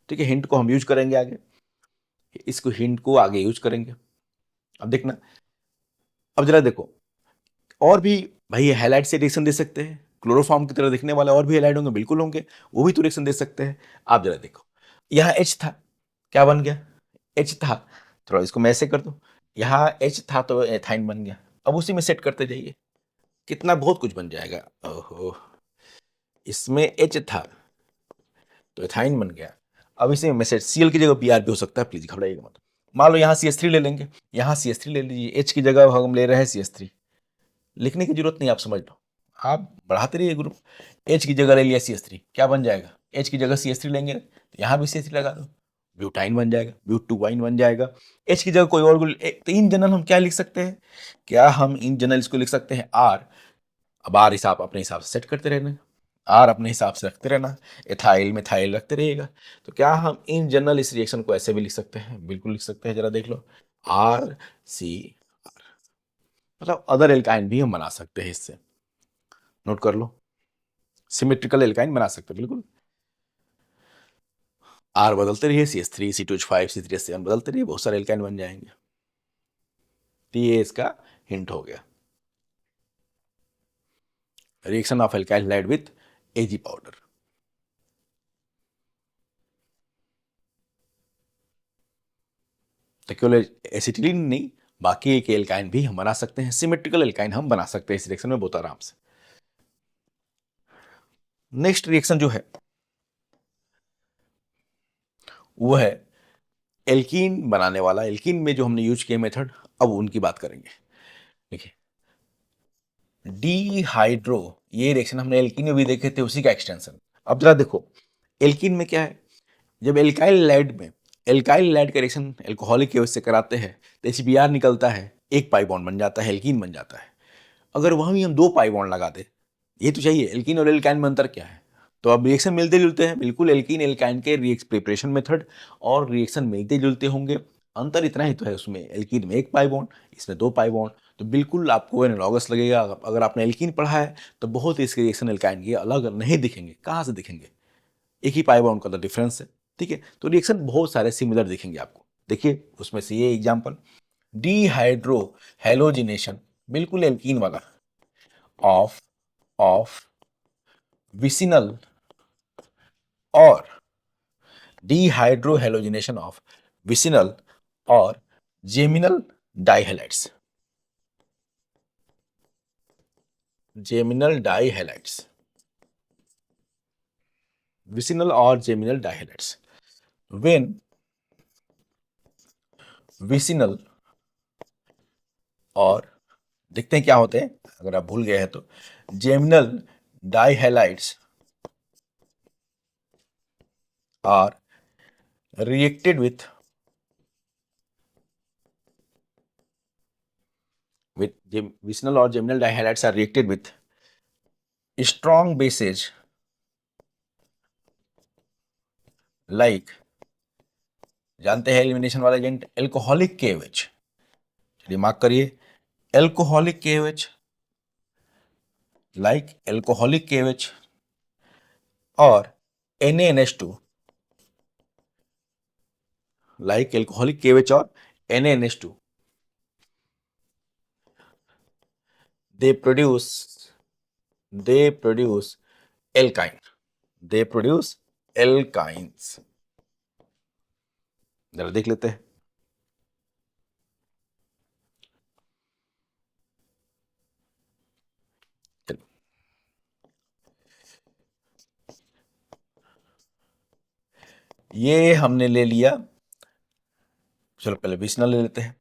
ठीक है, हिंट को हम यूज करेंगे आगे, इसको हिंट को आगे यूज करेंगे। अब देखना, अब जरा देखो, और भी भाई हैलाइड से रिएक्शन दे सकते हैं, क्लोरोफॉर्म की तरह दिखने वाले और भी हैलाइड होंगे, बिल्कुल होंगे, वो भी तो रिएक्शन दे सकते हैं। आप जरा देखो, यहाँ H था, क्या बन गया, H था, थोड़ा इसको मैं ऐसे कर दूं, यहाँ H था तो एथाइन बन गया। अब उसी में सेट करते जाइए, कितना बहुत कुछ बन जाएगा। ओहो, इसमें H था तो एथाइन बन गया। अब इसे मैं सेट, Cl की जगह Br भी हो सकता है, प्लीज घबराइएगा मत। मान लो यहाँ CH3 ले लेंगे, यहाँ CH3 ले लीजिए, H की जगह हम ले रहे हैं CH3, लिखने की जरूरत नहीं, आप समझ लो, आप बढ़ाते रहिए ग्रुप। H की जगह ले लिया CH3, क्या बन जाएगा, H की जगह CH3 लेंगे तो यहाँ भी CH3 लगा दो, ब्यूटाइन बन जाएगा, ब्यूटूवाइन बन जाएगा। H की जगह कोई और तो इन जनरल हम क्या लिख सकते हैं, क्या हम इन जनरल इसको लिख सकते हैं R। अब R हिसाब अपने हिसाब से सेट करते रहना, R अपने हिसाब से रखते रहना, एथाइल मिथाइल रखते रहिएगा। तो क्या हम इन जनरल इस रिएक्शन को ऐसे भी लिख सकते हैं, बिल्कुल लिख सकते हैं, जरा देख लो, RC, मतलब अदर एल्काइन भी हम बना सकते हैं इससे, नोट कर लो, सिमेट्रिकल एल्काइन बना सकते हैं बिल्कुल। आर बदलते रहिए, CH3 C2H5 C3H7 बदलते रहिए, बहुत सारे एल्काइन बन जाएंगे। तो ये इसका हिंट हो गया, reaction of alkyl halide with Ag powder. तो केवल एसिटिलीन नहीं, बाकी एक एल्काइन भी हम बना सकते हैं, सिमेट्रिकल एल्काइन हम बना सकते हैं इस रिएक्शन में बहुत आराम से। नेक्स्ट रिएक्शन जो है वो है एल्कीन बनाने वाला, एल्कीन में जो हमने यूज किए मेथड, अब उनकी बात करेंगे। देखिए, डीहाइड्रो, ये रिएक्शन हमने एल्कीन में भी देखे थे, उसी का एक्सटेंशन। अब जरा देखो, एल्कीन में क्या है, जब एल्काइल लैड में, एल्काइल लैड का रिएक्शन एल्कोहलिक के से कराते हैं तो HBr निकलता है, एक पाई बॉन्ड बन जाता है, एल्कीन बन जाता है। अगर वहीं हम दो पाई बॉन्ड लगा दे, ये तो चाहिए, एल्कीन और एल्काइन में अंतर क्या है, तो अब रिएक्शन मिलते जुलते हैं बिल्कुल, एल्कीन एल्काइन के प्रिपरेशन मेथड और रिएक्शन मिलते जुलते होंगे। अंतर इतना ही तो है, उसमें एल्कीन में एक पाई बॉन्ड, इसमें दो पाई बॉन्ड, तो बिल्कुल आपको एनालॉगस लगेगा। अगर आपने एल्कीन पढ़ा है तो बहुत इसके रिएक्शन एल्काइन के अलग नहीं दिखेंगे, कहाँ से दिखेंगे, एक ही पाई बॉन्ड का तो डिफरेंस है, ठीक है। तो रिएक्शन बहुत सारे सिमिलर दिखेंगे आपको। देखिए उसमें से ये एग्जांपल, डीहाइड्रो हेलोजिनेशन, बिल्कुल एल्कीन वाला, ऑफ ऑफ विसिनल और डीहाइड्रो हेलोजिनेशन ऑफ विसिनल और geminal dihalides, geminal dihalides, vicinal और जेमिनल डाइहेलाइड्स। व्हेन विसिनल, और देखते हैं क्या होते हैं, अगर आप भूल गए हैं तो, geminal dihalides are reacted with vicinal or geminal dihalides are reacted with strong bases like, जानते हैं एलिमिनेशन वाला एजेंट, एल्कोहलिक KOH, चलिए मार्क करिए, alcoholic KOH, like alcoholic KOH or NaNH2, like alcoholic KOH or NaNH2, they produce alkyne. They produce alkynes. जरा देख लेते हैं. चलो, ये हमने ले लिया. चलो पहले विसनल ले लेते हैं.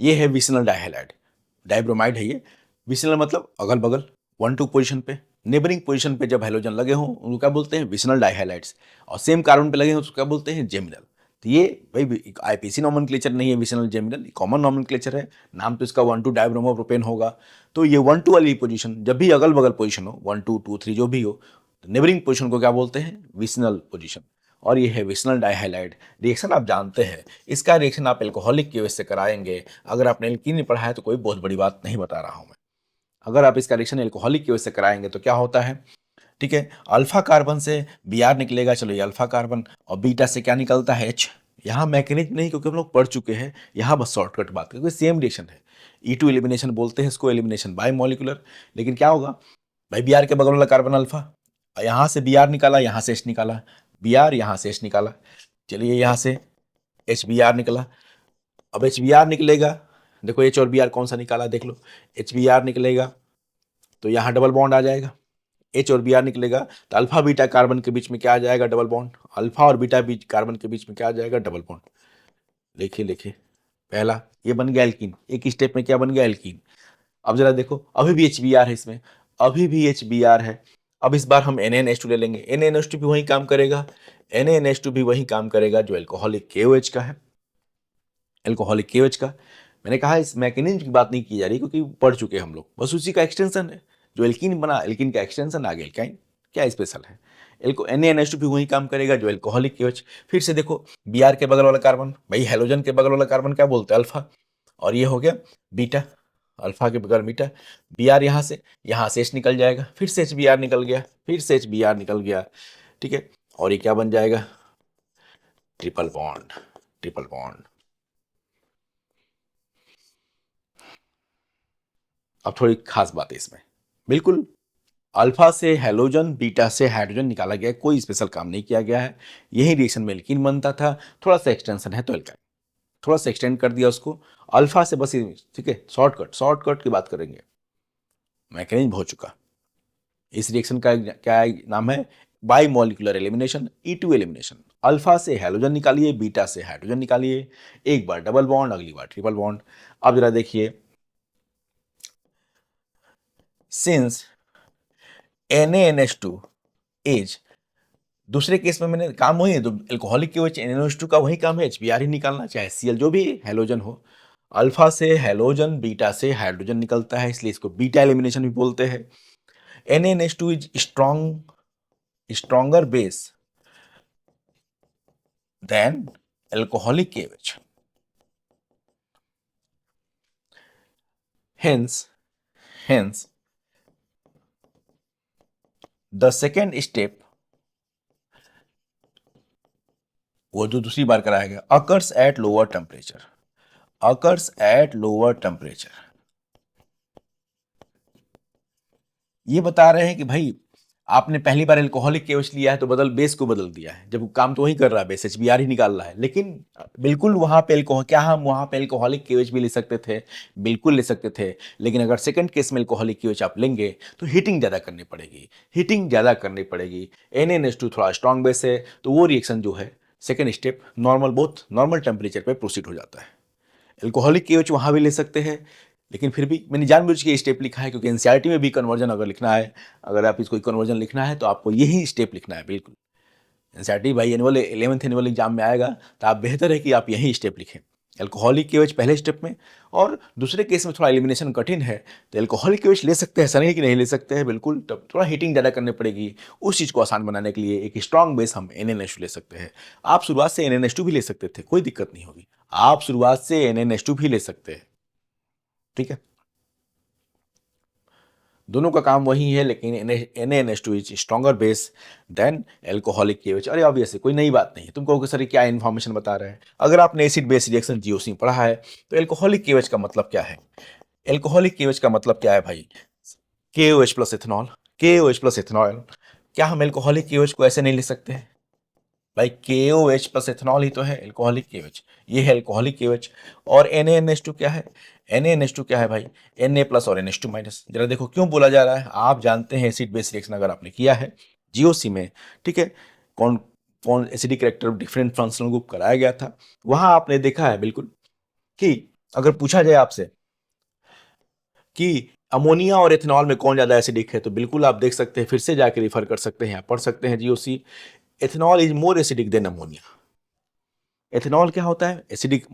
ये है विसनल डाइहैलाइड. डाइब्रोमाइड है ये. विसनल मतलब अगल बगल 1-2 पोजीशन पे, नेबरिंग पोजीशन पे जब हैलोजन लगे हों उनको क्या बोलते हैं? विसनल डाइहैलाइड्स. और सेम कार्बन पे लगे हों तो क्या बोलते हैं? जेमिनल. तो ये भाई आईपीसी नॉमेनक्लेचर नहीं है विसनल जेमिनल, कॉमन नॉमेनक्लेचर है. नाम तो इसका 1,2 डाइब्रोमोप्रोपेन होगा. तो ये 1-2 वाली पोजीशन जब भी अगल बगल पोजीशन हो, 1-2, 2-3 जो भी हो, तो नेबरिंग पोजीशन को क्या बोलते हैं? Vicinal position. और ये है विसनल डाइहैलाइड. रिएक्शन आप जानते हैं. इसका रिएक्शन आप एल्कोहलिक की वजह से कराएंगे. अगर आपने एल्कीन नहीं पढ़ा है तो कोई बहुत बड़ी बात नहीं बता रहा हूं मैं. अगर आप इसका रिएक्शन एल्कोहलिक की वजह से कराएंगे तो क्या होता है? ठीक है, अल्फा कार्बन से Br निकलेगा. चलो ये अल्फा कार्बन. और बीटा से क्या निकलता है? H. यहाँ मैकेनिज्म नहीं क्योंकि हम लोग पढ़ चुके हैं. यहाँ बस शॉर्टकट बात क्योंकि सेम रिएक्शन है. E2 एलिमिनेशन बोलते हैं इसको, एलिमिनेशन बाय मॉलिक्यूलर. लेकिन क्या होगा भाई? Br के बगल वाला कार्बन अल्फा, यहाँ से Br निकाला, यहाँ से H निकाला. Br यहाँ से H निकाला. चलिए यहाँ से HBr निकला. अब HBr निकलेगा. देखो H और Br कौन सा निकाला देख लो. HBr निकलेगा तो यहाँ डबल बॉन्ड आ जाएगा. H और Br निकलेगा तो अल्फा बीटा कार्बन के बीच में क्या आ जाएगा? Double bond. अल्फा और बीटा कार्बन के बीच में क्या आ जाएगा? Double bond. लिखिए लिखिए. पहला ये बन गया एल्कीन. एक स्टेप में क्या बन गया? एल्कीन. अब जरा देखो अभी भी HBr है इसमें, अभी भी HBr है. अब इस बार हम NaNH2 ले लेंगे. NaNH2 भी वही काम करेगा. NaNH2 भी वही काम करेगा जो एल्कोहलिक KOH का है. एल्कोहलिक KOH का मैंने कहा इस मैकेनिज्म की बात नहीं की जा रही क्योंकि पढ़ चुके हम लोग. बस उसी का एक्सटेंशन है. जो एल्कीन बना, एल्कीन का एक्सटेंशन आ गया एल्काइन. क्या स्पेशल है? NaNH2 भी वही काम करेगा जो एल्कोहलिक KOH. फिर से देखो Br के बगल वाला कार्बन, भाई हैलोजन के बगल वाला कार्बन क्या बोलते हैं? अल्फा. और ये हो गया बीटा. अल्फा के बगैर बीटा. Br यहाँ से H निकल जाएगा. फिर से HBr निकल गया. फिर से HBr निकल गया. ठीक है. और ये क्या बन जाएगा? Triple bond. Triple bond. अब थोड़ी खास बात है इसमें. बिल्कुल अल्फा से हैलोजन, बीटा से हाइड्रोजन निकाला गया है. कोई स्पेशल काम नहीं किया गया है. यही रिएक्शन में एल्कीन बनता था. थोड़ा सा एक्सटेंशन है तो एल्काइन. थोड़ा सा एक्सटेंड कर दिया उसको अल्फा से बस. ठीक है, शॉर्टकट की बात करेंगे. मैकेनिज्म हो चुका. इस रिएक्शन का क्या नाम है? By molecular elimination, E2 elimination. Alpha से हैलोजन निकालिए, बीटा से हाइड्रोजन निकालिए. एक बार डबल बॉन्ड, अगली बार ट्रिपल बॉन्ड. अब जरा देखिए, सिंस NaNH2 इज, दूसरे केस में मैंने काम वही है तो एल्कोहलिक के वजह NaNH2 का वही काम है. HBr ही निकालना, चाहे Cl जो भी हैलोजन हो. अल्फा से हैलोजन, बीटा से हाइड्रोजन निकलता है इसलिए इसको बीटा एलिमिनेशन भी बोलते हैं. NaNH2 is stronger base than alcoholic KOH. Hence, the second step, वो जो दूसरी बार कराया गया, occurs at lower temperature. occurs at lower temperature. ये बता रहे हैं कि भाई आपने पहली बार एल्कोहलिक KOH लिया है तो बेस को बदल दिया है. जब काम तो वही कर रहा है, बेस HBr ही निकाल रहा है. लेकिन बिल्कुल वहां पे क्या हम वहां पे एल्कोहलिक KOH भी ले सकते थे? बिल्कुल ले सकते थे. लेकिन अगर सेकंड केस में एल्कोहलिक KOH आप लेंगे तो हीटिंग ज्यादा करनी पड़ेगी. NaNH2 थोड़ा स्ट्रॉन्ग बेस है तो वो रिएक्शन जो है सेकेंड स्टेप नॉर्मल टेम्परेचर पे प्रोसीड हो जाता है. एल्कोहलिक KOH वहां भी ले सकते हैं. लेकिन फिर भी मैंने जानबूझ के स्टेप लिखा है क्योंकि एनसीईआरटी में भी कन्वर्जन अगर लिखना है, अगर आप इसको कन्वर्जन लिखना है तो आपको यही स्टेप लिखना है. बिल्कुल एनसीईआरटी भाई 11th एनुअल एग्जाम में आएगा तो आप बेहतर है कि आप यही स्टेप लिखें. एल्कोहलिक केवच पहले स्टेप में, और दूसरे केस में थोड़ा एलिमिनेशन कठिन है, तो एल्कोहलिक केवच ले सकते हैं, ऐसा नहीं कि नहीं ले सकते हैं, बिल्कुल। तब थोड़ा हीटिंग ज़्यादा करनी पड़ेगी, उस चीज़ को आसान बनाने के लिए एक स्ट्रॉन्ग बेस हम NaNH2 ले सकते हैं। आप शुरुआत से NaNH2 भी ले सकते थे, कोई दिक्कत नहीं होगी, आप शुरुआत से NaNH2 भी ले सकते हैं, ठीक है। दोनों का काम वही है, लेकिन NaNH2 is stronger base than alcoholic केवच। अरे ऑब्वियस है, कोई नई बात नहीं है। तुम कहोगे सर क्या इन्फॉर्मेशन बता रहे हैं? अगर आपने एसिड बेस रिएक्शन जीओसी में पढ़ा है, तो एल्कोहलिक केवच का मतलब क्या है? एल्कोहलिक केवच का मतलब क्या है भाई? KOH plus ethanol, KOH plus ethanol. क्या हम एल्कोहलिक केवच को ऐसे नहीं ले सकते हैं भाई? KOH प्लस इथेनॉल ही तो है एल्कोहलिक केवच, ये है एल्कोहलिक केवच। और NaNH2 क्या है? NaNH2 क्या है भाई? Na प्लस और NH2 माइनस। जरा देखो क्यों बोला जा रहा है, आप जानते हैं एसिड बेस रिएक्शन अगर आपने किया है जीओसी में, ठीक है, कौन कौन acidic character different functional group कराया गया था, वहां आपने देखा है बिल्कुल कि अगर पूछा जाए आपसे कि अमोनिया और एथेनॉल में कौन ज्यादा एसिडिक है, तो बिल्कुल आप देख सकते हैं, फिर से जाके रिफर कर सकते हैं, आप पढ़ सकते हैं GOC. Ethanol is more acidic then ammonia. Ethanol क्या होता है? एसिडिक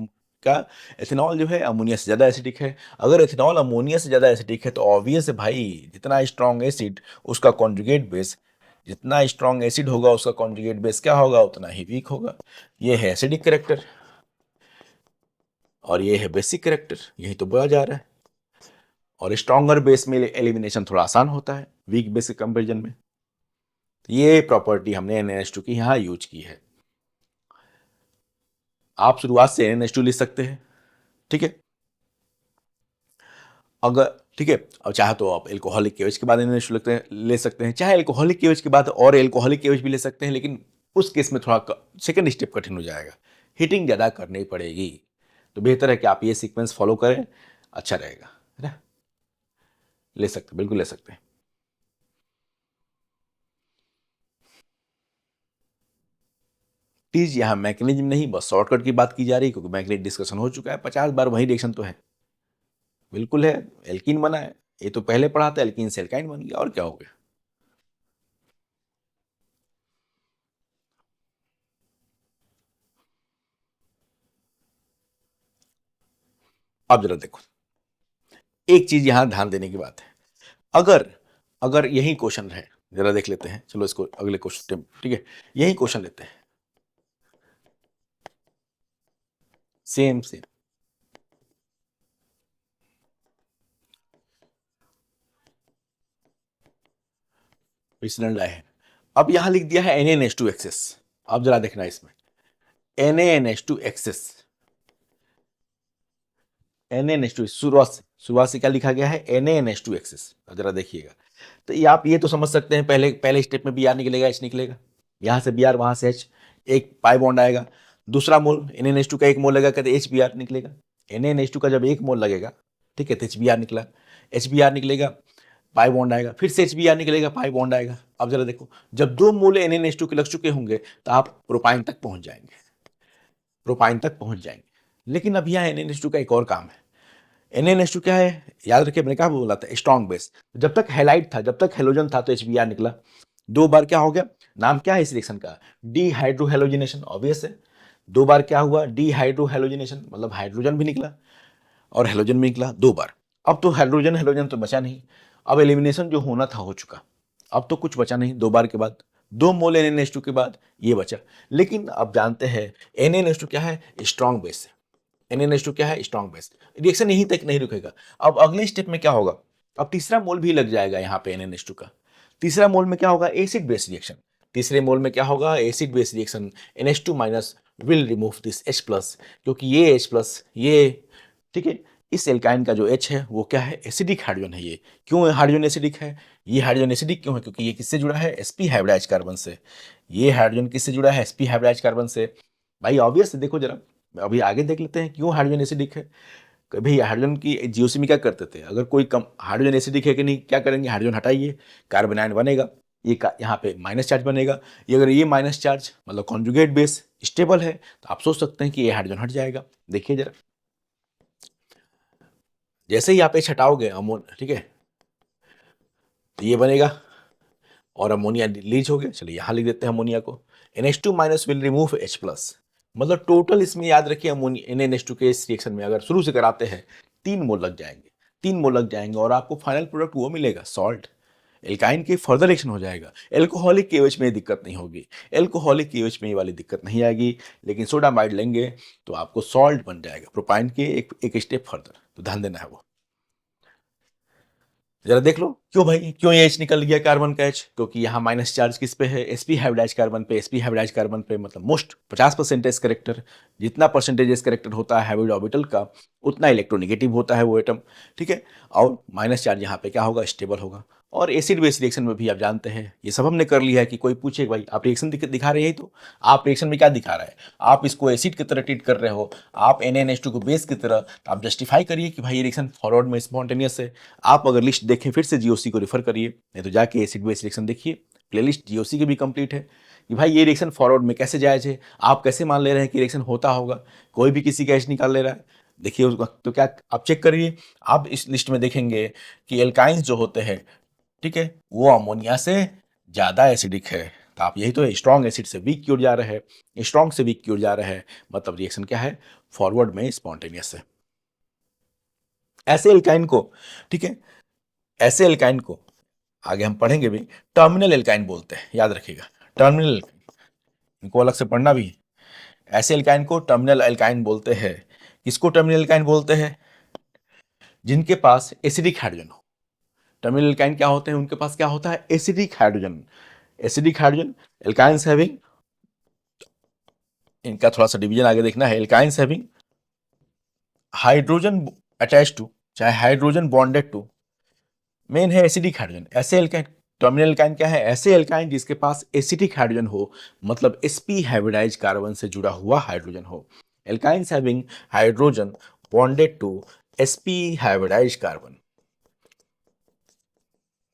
का। एथेनॉल जो है अमोनिया से ज्यादा एसिडिक है। अगर एथेनॉल अमोनिया से ज्यादा एसिडिक है, तो ऑब्वियस है भाई, जितना स्ट्रॉन्ग एसिड उसका कॉन्जुगेट बेस, जितना स्ट्रॉन्ग एसिड होगा उसका कॉन्जुगेट बेस क्या होगा? उतना ही वीक होगा। ये है एसिडिक करेक्टर और ये है बेसिक करेक्टर, यही तो बोला जा रहा है। और स्ट्रॉन्गर बेस में एलिमिनेशन थोड़ा आसान होता है वीक बेस के कंपेरिजन में। तो ये प्रॉपर्टी हमने NaNH2 की यहाँ यूज की है। आप शुरुआत से NaNH2 ले सकते हैं, ठीक है, अगर, ठीक है। अब चाहे तो आप एल्कोहलिक केवच के बाद NaNH2 ले सकते हैं, चाहे एल्कोहलिक केवच के बाद और एल्कोहलिक केवच भी ले सकते हैं, लेकिन उस केस में थोड़ा सेकंड स्टेप कठिन हो जाएगा, हीटिंग ज़्यादा करनी पड़ेगी। तो बेहतर है कि आप ये सीक्वेंस फॉलो करें, अच्छा रहेगा, है ना। ले सकते, बिल्कुल ले सकते हैं। प्लीज यहाँ मैकेनिज्म नहीं, बस शॉर्टकट की बात की जा रही है, क्योंकि मैकेनिज्म डिस्कशन हो चुका है 50 बार, वही रिएक्शन तो है, बिल्कुल है। एल्कीन बना है, ये तो पहले पढ़ा था, एल्कीन से एल्काइन बन गया, और क्या हो गया। अब जरा देखो, एक चीज यहां ध्यान देने की बात है। अगर अगर यही क्वेश्चन है, जरा देख लेते हैं, चलो इसको अगले क्वेश्चन, ठीक है, यही क्वेश्चन लेते हैं, सेम सेम पिछले है। अब यहां लिख दिया है NaNH2 एक्सेस। अब जरा देखना इसमें NaNH2 एक्सेस, NaNH2 शुरुआत से क्या लिखा गया है? NaNH2 access. अब जरा देखिएगा, तो ये आप ये तो समझ सकते हैं, पहले पहले स्टेप में Br निकलेगा, H निकलेगा, यहाँ से Br, वहाँ से H, एक पाई बॉन्ड आएगा, दूसरा मोल NaNH2 का एक मोल लगेगा, कहते HBr निकलेगा। NaNH2 का जब एक मोल लगेगा, ठीक है, तो HBr निकला, HBr निकलेगा, पाई बॉन्ड आएगा, फिर से HBr निकलेगा, पाई बॉन्ड आएगा। अब जरा देखो, जब दो मोल NaNH2 के लग चुके होंगे, तो आप प्रोपाइन तक पहुंच जाएंगे, प्रोपाइन तक पहुंच जाएंगे। लेकिन अब यहाँ NaNH2 का एक और काम है। NaNH2 क्या है? याद रखिए, मैंने क्या बोला था, स्ट्रॉन्ग बेस। जब तक हैलाइड था, जब तक हेलोजन था, तो HBr निकला, दो बार क्या हो गया, नाम क्या है इस रिएक्शन का? डीहाइड्रोहेलोजिनेशन, ऑब्वियस है। दो बार क्या हुआ? डीहाइड्रोहेलोजिनेशन, मतलब हाइड्रोजन भी निकला और हेलोजन भी निकला, दो बार। अब तो हाइड्रोजन हेलोजन तो बचा नहीं, अब एलिमिनेशन जो होना था हो चुका, अब तो कुछ बचा नहीं, दो बार के बाद, दो मोल NaNH2 के बाद ये बचा। लेकिन अब जानते हैं NaNH2 क्या है? स्ट्रॉन्ग बेस है। NaNH2 क्या है? Strong base. रिएक्शन यहीं तक नहीं रुकेगा, अब अगले स्टेप में क्या होगा? अब तीसरा मोल भी लग जाएगा यहाँ पे NaNH2 का। तीसरा मोल में क्या होगा? Acid base reaction. तीसरे मोल में क्या होगा? Acid base reaction. NH2 minus will remove this H plus, क्योंकि ये H प्लस, ये, ठीक है, इस एल्काइन का जो H है वो क्या है? एसिडिक हाइड्रोजन है। ये क्यों हाइड्रोजन एसिडिक है? ये हाइड्रोजन एसिडिक क्यों है? क्योंकि ये किससे जुड़ा है? sp हाइब्रिडाइज्ड कार्बन से। ये हाइड्रोजन किससे जुड़ा है? sp हाइब्रिडाइज्ड कार्बन से। भाई ऑब्वियस है, देखो जरा, अभी आगे देख लेते हैं क्यों हाइड्रोजन एसिडिक है। कभी हाइड्रोजन की जीओसी में क्या करते थे, अगर कोई कम हाइड्रोजन एसिडिक है कि नहीं, क्या करेंगे? हाइड्रोजन हटाइए, कार्बन आयन बनेगा, ये यहाँ पे माइनस चार्ज बनेगा। ये अगर ये माइनस चार्ज मतलब कॉन्जुगेट बेस स्टेबल है, तो आप सोच सकते हैं कि ये हाइड्रोजन हट जाएगा। देखिए जरा, जैसे ही आप एच हटाओगे अमोन, ठीक है, तो ये बनेगा और अमोनिया लीच हो गया। चलिए यहाँ लिख देते हैं अमोनिया को, NH2 minus will remove H plus, मतलब टोटल इसमें याद रखिए अमोनिया NaNH2 के इस रिएक्शन में अगर शुरू से कराते हैं 3 मोल लग जाएंगे, 3 मोल लग जाएंगे और आपको फाइनल प्रोडक्ट वो मिलेगा सॉल्ट। एल्काइन के फर्दर रिएक्शन हो जाएगा। एल्कोहलिक केएच में ये दिक्कत नहीं होगी, एल्कोहलिक केएच में ये वाली दिक्कत नहीं आएगी, लेकिन सोडामाइड लेंगे तो आपको सॉल्ट बन जाएगा प्रोपाइन के एक स्टेप फर्दर, तो ध्यान देना है वो। जरा देख लो क्यों भाई, क्यों ये एच निकल गया कार्बन का एच, क्योंकि यहाँ माइनस चार्ज किस पे है, sp हाइब्रिडाइज कार्बन पे, sp हाइब्रिडाइज कार्बन पे मतलब मोस्ट 50% करेक्टर, जितना परसेंटेज करेक्टर होता है हाइब्रिड ऑर्बिटल का उतना इलेक्ट्रोनेगेटिव होता है वो एटम, ठीक है। और माइनस चार्ज यहाँ पे क्या होगा, स्टेबल होगा। और एसिड बेस रिएक्शन में भी आप जानते हैं ये सब हमने कर लिया है कि कोई पूछे भाई आप रिएक्शन दिखा रहे हैं, तो आप रिएक्शन में क्या दिखा रहा है, आप इसको एसिड की तरह ट्रीट कर रहे हो, आप NaNH2 को बेस की तरह, तो आप जस्टिफाई करिए कि भाई ये रिएक्शन फॉरवर्ड में स्पॉन्टेनियस है। आप अगर लिस्ट देखें फिर से जीओसी को रेफर करिए, नहीं तो जाके एसिड बेस रिएक्शन देखिए, प्लेलिस्ट जीओसी की भी कंप्लीट है कि भाई ये रिएक्शन फॉरवर्ड में कैसे जायज है, आप कैसे मान ले रहे हैं कि रिएक्शन होता होगा, कोई भी किसी का एच निकाल ले रहा है। देखिए उसको तो क्या आप चेक करिए, आप इस लिस्ट में देखेंगे कि एल्काइंस जो होते हैं, ठीक है, वो अमोनिया से ज्यादा एसिडिक है। तो आप यही तो है, स्ट्रॉन्ग एसिड से वीक की ओर जा रहे हैं, स्ट्रॉन्ग से वीक की ओर जा रहे हैं, मतलब रिएक्शन क्या है, फॉरवर्ड में स्पॉन्टेनियस है। ऐसे एल्काइन को, ठीक है, ऐसे एल्काइन को आगे हम पढ़ेंगे भी, टर्मिनल एल्काइन बोलते हैं, याद रखिएगा। टर्मिनल, इनको अलग से पढ़ना भी है। ऐसे एल्काइन को टर्मिनल एल्काइन बोलते हैं। किसको टर्मिनल एल्काइन बोलते हैं, जिनके पास एसिडिक हाइड्रोजन हो। टर्मिनल एल्काइन क्या होते हैं, उनके पास क्या होता है, acidic hydrogen. Acidic hydrogen, alkynes having, इनका थोड़ा सा डिवीजन आगे देखना है, alkynes having hydrogen attach to, चाहे हाइड्रोजन बॉन्डेड टू, मेन है एसिडिक हाइड्रोजन। ऐसे एल्काइन, टर्मिनल एल्काइन क्या है, ऐसे एल्काइन जिसके पास एसिडिक हाइड्रोजन हो, मतलब sp हाइब्रिडाइज कार्बन से जुड़ा हुआ हाइड्रोजन हो। Alkynes having hydrogen bonded to sp hybridize carbon,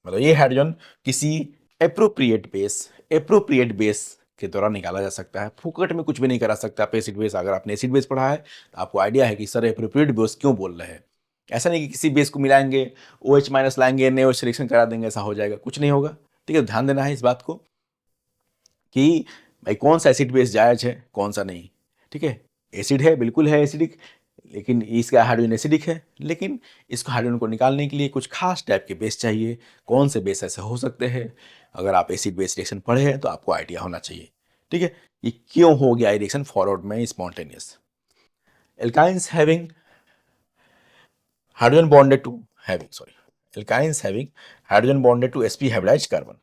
मतलब ये हाइड्रोजन किसी एप्रोप्रिएट बेस के द्वारा निकाला जा सकता है। फुकट में कुछ भी नहीं करा सकता आप एसिड बेस। अगर आपने एसिड बेस पढ़ा है तो आपको आइडिया है कि सर एप्रोप्रिएट बेस क्यों बोल रहे हैं। ऐसा नहीं कि किसी बेस को मिलाएंगे OH माइनस लाएंगे NaOH रिएक्शन करा देंगे, ऐसा हो जाएगा, कुछ नहीं होगा, ठीक है। ध्यान देना है इस बात को कि भाई कौन सा एसिड बेस जायज है कौन सा नहीं, ठीक है। एसिड है, बिल्कुल है एसिडिक, लेकिन इसका हाइड्रोजन एसिडिक है, लेकिन इसको हाइड्रोजन को निकालने के लिए कुछ खास टाइप के बेस चाहिए। कौन से बेस ऐसे हो सकते हैं, अगर आप एसिड बेस रिएक्शन पढ़े हैं तो आपको आइडिया होना चाहिए, ठीक है, ये क्यों हो गया रिएक्शन फॉरवर्ड में spontaneous. Alkynes having hydrogen bonded to having sorry alkynes having hydrogen bonded to sp hybridize carbon,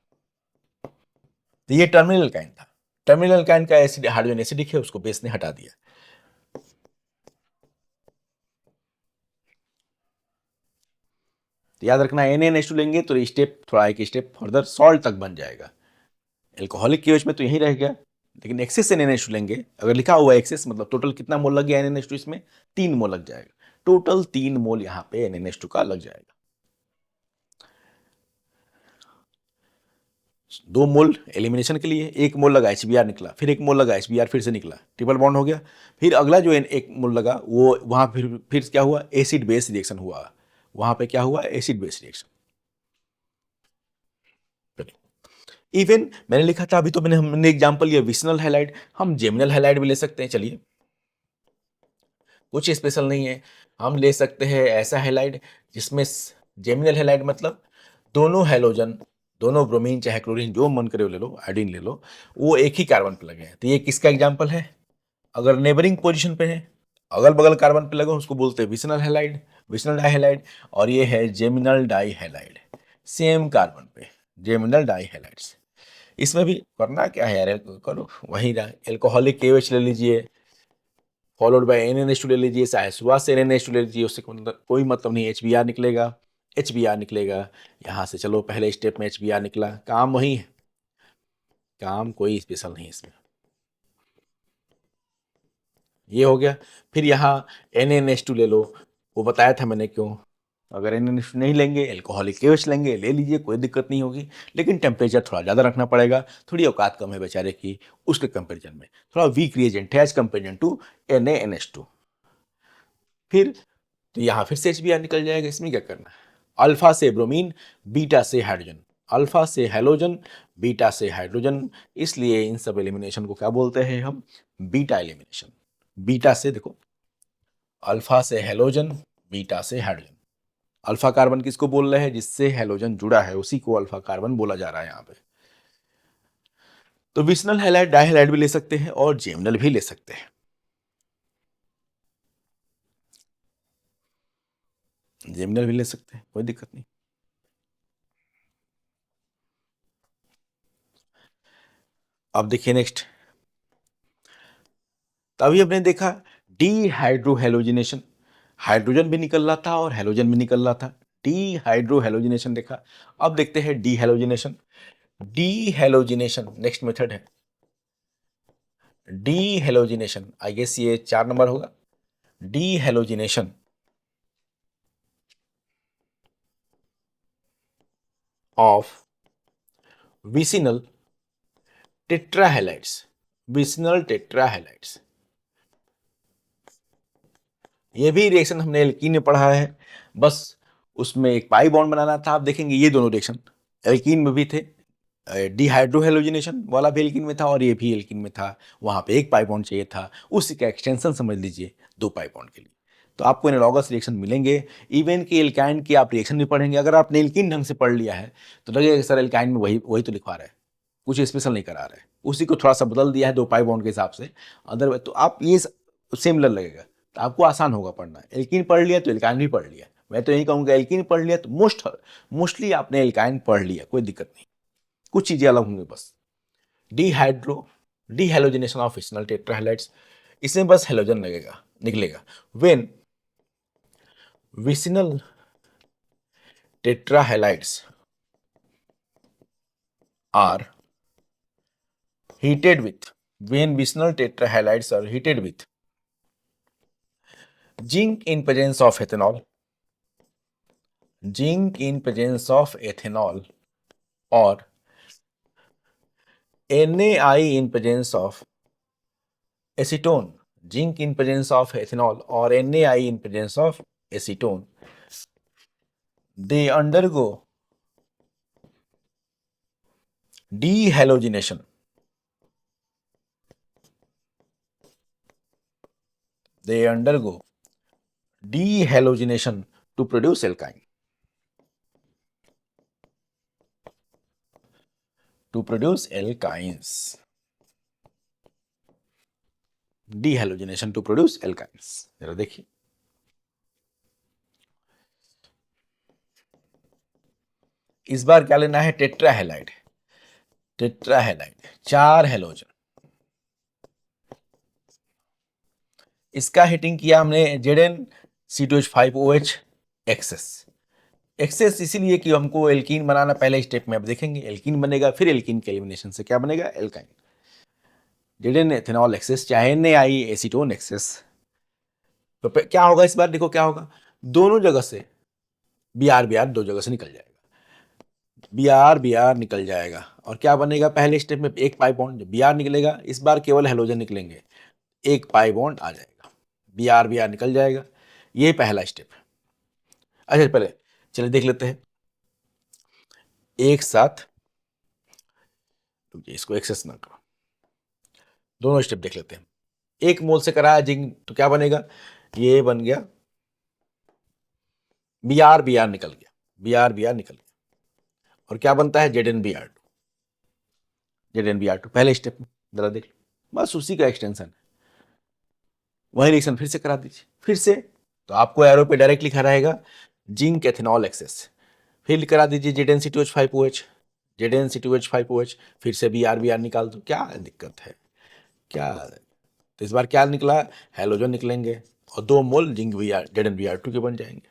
तो ये टर्मिनल एल्काइन था। टर्मिनल एल्काइन का एसिड हाइड्रोजन एसिडिक है, उसको बेस ने हटा दिया। तो याद रखना NaNH2 लेंगे तो स्टेप थोड़ा एक स्टेप फर्दर सॉल्ट तक बन जाएगा। एल्कोहलिक केएच में तो यही रह गया, लेकिन एक्सेस NaNH2 लेंगे, अगर लिखा हुआ है एक्सेस मतलब टोटल कितना मोल लग गया NaNH2 इसमें, 3 मोल लग जाएगा। टोटल 3 मोल यहाँ पे NaNH2 का लग जाएगा। 2 मोल एलिमिनेशन के लिए, 1 मोल लगा HBr निकला, फिर 1 मोल लगा HBr फिर से निकला, ट्रिपल बॉन्ड हो गया। फिर अगला जो 1 मोल लगा वो वहां फिर क्या हुआ, एसिड बेस रिएक्शन हुआ, वहां पे क्या हुआ, एसिड बेस रिएक्शन। इवन मैंने लिखा था अभी तो हमने एग्जांपल लिया विशनल हैलाइड, हम जेमिनल हैलाइड भी ले सकते हैं। चलिए कुछ स्पेशल नहीं है, हम ले सकते हैं ऐसा हैलाइड जिसमें जेमिनल हैलाइड मतलब दोनों हैलोजन, दोनों ब्रोमीन चाहे क्लोरीन जो मन करे वो ले लो, आयोडीन ले लो, वो एक ही कार्बन पे लगे हैं। तो ये किसका एग्जाम्पल है, अगर नेबरिंग पोजिशन पे है, अगल बगल कार्बन पे लगे उसको बोलते हैं विशनल हैलाइड, विशनल डाइहैलाइड। और ये है जेमिनल डाइहैलाइड, सेम कार्बन पे जेमिनल डाइहैलाइड्स। इसमें भी करना क्या है यार, करो वही रहा, एल्कोहलिक KOH ले लीजिए, फॉलोड बाय NaNH2 ले लीजिए, चाहे शुरुआत से NaNH2 ले लीजिए, उससे कोई मतलब नहीं, HBr निकलेगा, HBr निकलेगा। यहाँ से चलो पहले स्टेप में HBr निकला, काम वही है, काम कोई स्पेशल नहीं इसमें। ये हो गया। फिर यहाँ NaNH2 ले लो, वो बताया था मैंने क्यों। अगर NaNH2 नहीं लेंगे एल्कोहलिक KOH लेंगे, ले लीजिए, कोई दिक्कत नहीं होगी, लेकिन टेम्परेचर थोड़ा ज़्यादा रखना पड़ेगा, थोड़ी औकात कम है बेचारे की, उसके कंपेरिजन में थोड़ा वीक रिएजेंट है एज कंपेरिजन टू NaNH2। फिर तो यहाँ फिर से HBr निकल जाएगा, इसमें क्या करना है, अल्फा से ब्रोमीन, बीटा से हाइड्रोजन, अल्फा से हैलोजन, बीटा से हाइड्रोजन, इसलिए इन सब एलिमिनेशन को क्या बोलते हैं हम? Beta elimination. बीटा से देखो, अल्फा से हैलोजन, बीटा से हाइड्रोजन। अल्फा कार्बन किसको बोल रहे हैं? जिससे हैलोजन जुड़ा है उसी को अल्फा कार्बन बोला जा रहा है यहां पे। तो विशनल हैलाइड, डाइहैलाइड भी ले सकते हैं और जेमिनल भी ले सकते हैं। जेमिनल भी ले सकते हैं, कोई दिक्कत नहीं। अब देखिए नेक्स्ट, तभी हमने देखा डीहाइड्रोहेलोजिनेशन, हाइड्रोजन भी निकल रहा था और हेलोजन भी निकल रहा था, डीहाइड्रोहेलोजिनेशन देखा। अब देखते हैं डीहेलोजिनेशन। डीहेलोजिनेशन नेक्स्ट मेथड है, डीहेलोजिनेशन, आई गेस ये 4 नंबर होगा। डीहेलोजिनेशन ऑफ विसिनल टेट्राहेलाइड्स, विसिनल टेट्राहेलाइड्स। ये भी रिएक्शन हमने एल्कीन में पढ़ा है, बस उसमें एक पाई बॉन्ड बनाना था। आप देखेंगे ये दोनों रिएक्शन एल्कीन में भी थे, डिहाइड्रोहेलोजिनेशन वाला भी एल्कीन में था और ये भी एल्कीन में था। वहां पे एक पाई बॉन्ड चाहिए था, उसी का एक्सटेंशन समझ लीजिए 2 पाई बॉन्ड के लिए। तो आपको एनालॉगस रिएक्शन मिलेंगे। इवन के एल्काइन की आप रिएक्शन भी पढ़ेंगे, अगर आपने एल्कीन ढंग से पढ़ लिया है तो लगेगा सर एल्काइन में वही वही तो लिखवा रहा है, कुछ स्पेशल नहीं करा रहा है, उसी को थोड़ा सा बदल दिया है 2 पाई बॉन्ड के हिसाब से। अदरवाइज तो आप ये सिमिलर लगेगा, तो आपको आसान होगा पढ़ना। एल्कीन पढ़ लिया तो एल्काइन भी पढ़ लिया। मैं तो यही कहूँगा एल्कीन पढ़ लिया तो मोस्टली आपने एल्काइन पढ़ लिया, कोई दिक्कत नहीं। कुछ चीजें अलग होंगी बस। डीहाइड्रो डीहेलोजिनेशन ऑफ फिशनल टेट्राहेलाइड्स, इसमें बस हेलोजन लगेगा निकलेगा। When vicinal tetrahalides are heated with, when vicinal tetrahalides are heated with zinc in presence of ethanol, zinc in presence of ethanol or NaI in presence of acetone, zinc in presence of ethanol or NaI in presence of acetone, they undergo dehalogenation. They undergo dehalogenation to produce alkyne. To produce alkynes. Dehalogenation to produce alkynes. जरा देखिए, इस बार क्या लेना है? टेट्राहेलाइड, टेट्राहेलाइड 4 halogen. इसका hitting किया हमने Zn C2H5OH access. Access इसीलिए कि हमको एल्कीन बनाना पहले स्टेप में, अब देखेंगे एल्कीन बनेगा फिर एल्कीन के एलिमिनेशन से क्या बनेगा? एल्काइन। Zn एथेनॉल एक्सेस चाहे NaI एसीटोन एक्सेस। तो क्या होगा इस बार? देखो क्या होगा, दोनों जगह से Br दो जगह से निकल जाएगा, Br निकल जाएगा और क्या बनेगा? पहले स्टेप में एक पाई बॉन्ड, जब Br निकलेगा इस बार केवल हेलोजन निकलेंगे, एक पाई बॉन्ड आ जाएगा, Br निकल जाएगा। ये पहला स्टेप है। अच्छा पहले चलिए देख लेते हैं एक साथ, इसको एक्सेस ना करो, दोनों स्टेप देख लेते हैं। एक मोल से कराया जिंक तो क्या बनेगा? ये बन गया Br निकल गया, Br निकल गया और क्या बनता है? Zn Br2 पहले स्टेप में, जरा देख लो, बस उसी का एक्सटेंशन है। वही रिएक्शन फिर से करा दीजिए, फिर से तो आपको एरो पे डायरेक्ट लिखा रहेगा जिंक एथेनॉल एक्सेस, फिर करा दीजिए Zn C2H5OH, Zn C2H5OH, फिर से Br निकाल दो, क्या दिक्कत है क्या? तो इस बार क्या निकला? हेलोजन निकलेंगे और 2 मोल जिंक Zn Br2 के बन जाएंगे।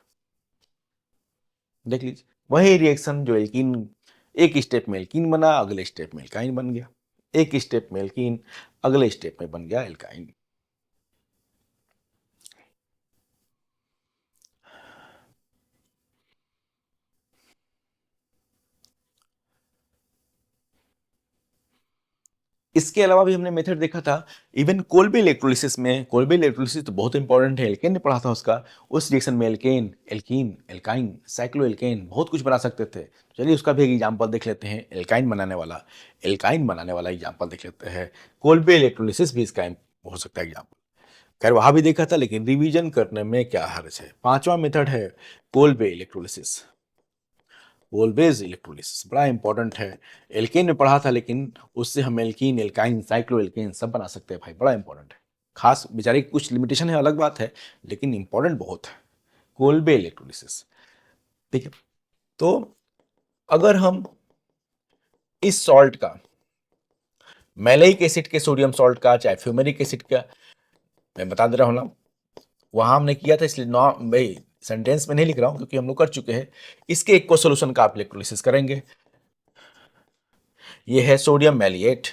देख लीजिए वही रिएक्शन जो एल्कीन, एक स्टेप में एल्कीन बना, अगले स्टेप में एल्काइन बन गया, एक स्टेप में एल्कीन, अगले स्टेप में बन गया एल्काइन। इसके अलावा भी हमने मेथड देखा था इवन कोल्बे इलेक्ट्रोलिसिस में। कोल्बे इलेक्ट्रोलिसिस तो बहुत इंपॉर्टेंट है, एल्केन ने पढ़ा था उसका। उस रिएक्शन में alkane, alkene, alkyne, cyclo alkane बहुत कुछ बना सकते थे। चलिए उसका भी एक एग्जाम्पल देख लेते हैं, एल्काइन बनाने वाला। एल्काइन बनाने वाला एग्जाम्पल देख लेते हैं। कोल्बे इलेक्ट्रोलिसिस भी इसका हो सकता है एग्जाम्पल। खैर वहां भी देखा था, लेकिन रिवीजन करने में क्या हर्ज है। पांचवा मेथड है कोल्बे इलेक्ट्रोलिसिस। कोल्बेज इलेक्ट्रोलिसिस बड़ा इंपॉर्टेंट है। एल्केन में पढ़ा था, लेकिन उससे हम एल्कीन, एल्काइन, साइक्लो एल्केन सब बना सकते हैं भाई, बड़ा इंपॉर्टेंट है। खास बेचारे कुछ लिमिटेशन है, अलग बात है, लेकिन इंपॉर्टेंट बहुत है कोल्बे इलेक्ट्रोलिसिस। ठीक है, तो अगर हम इस सॉल्ट का, मैलेइक एसिड के सोडियम सॉल्ट का, चाहे फ्यूमेरिक एसिड का, मैं बता दे रहा हूं ना, वहां हमने किया था, इसलिए नॉ भाई सेंटेंस में नहीं लिख रहा हूं क्योंकि हम लोग कर चुके हैं। इसके एक को सोल्यूशन का आप इलेक्ट्रोलिसिस करेंगे। ये है सोडियम मैलिएट,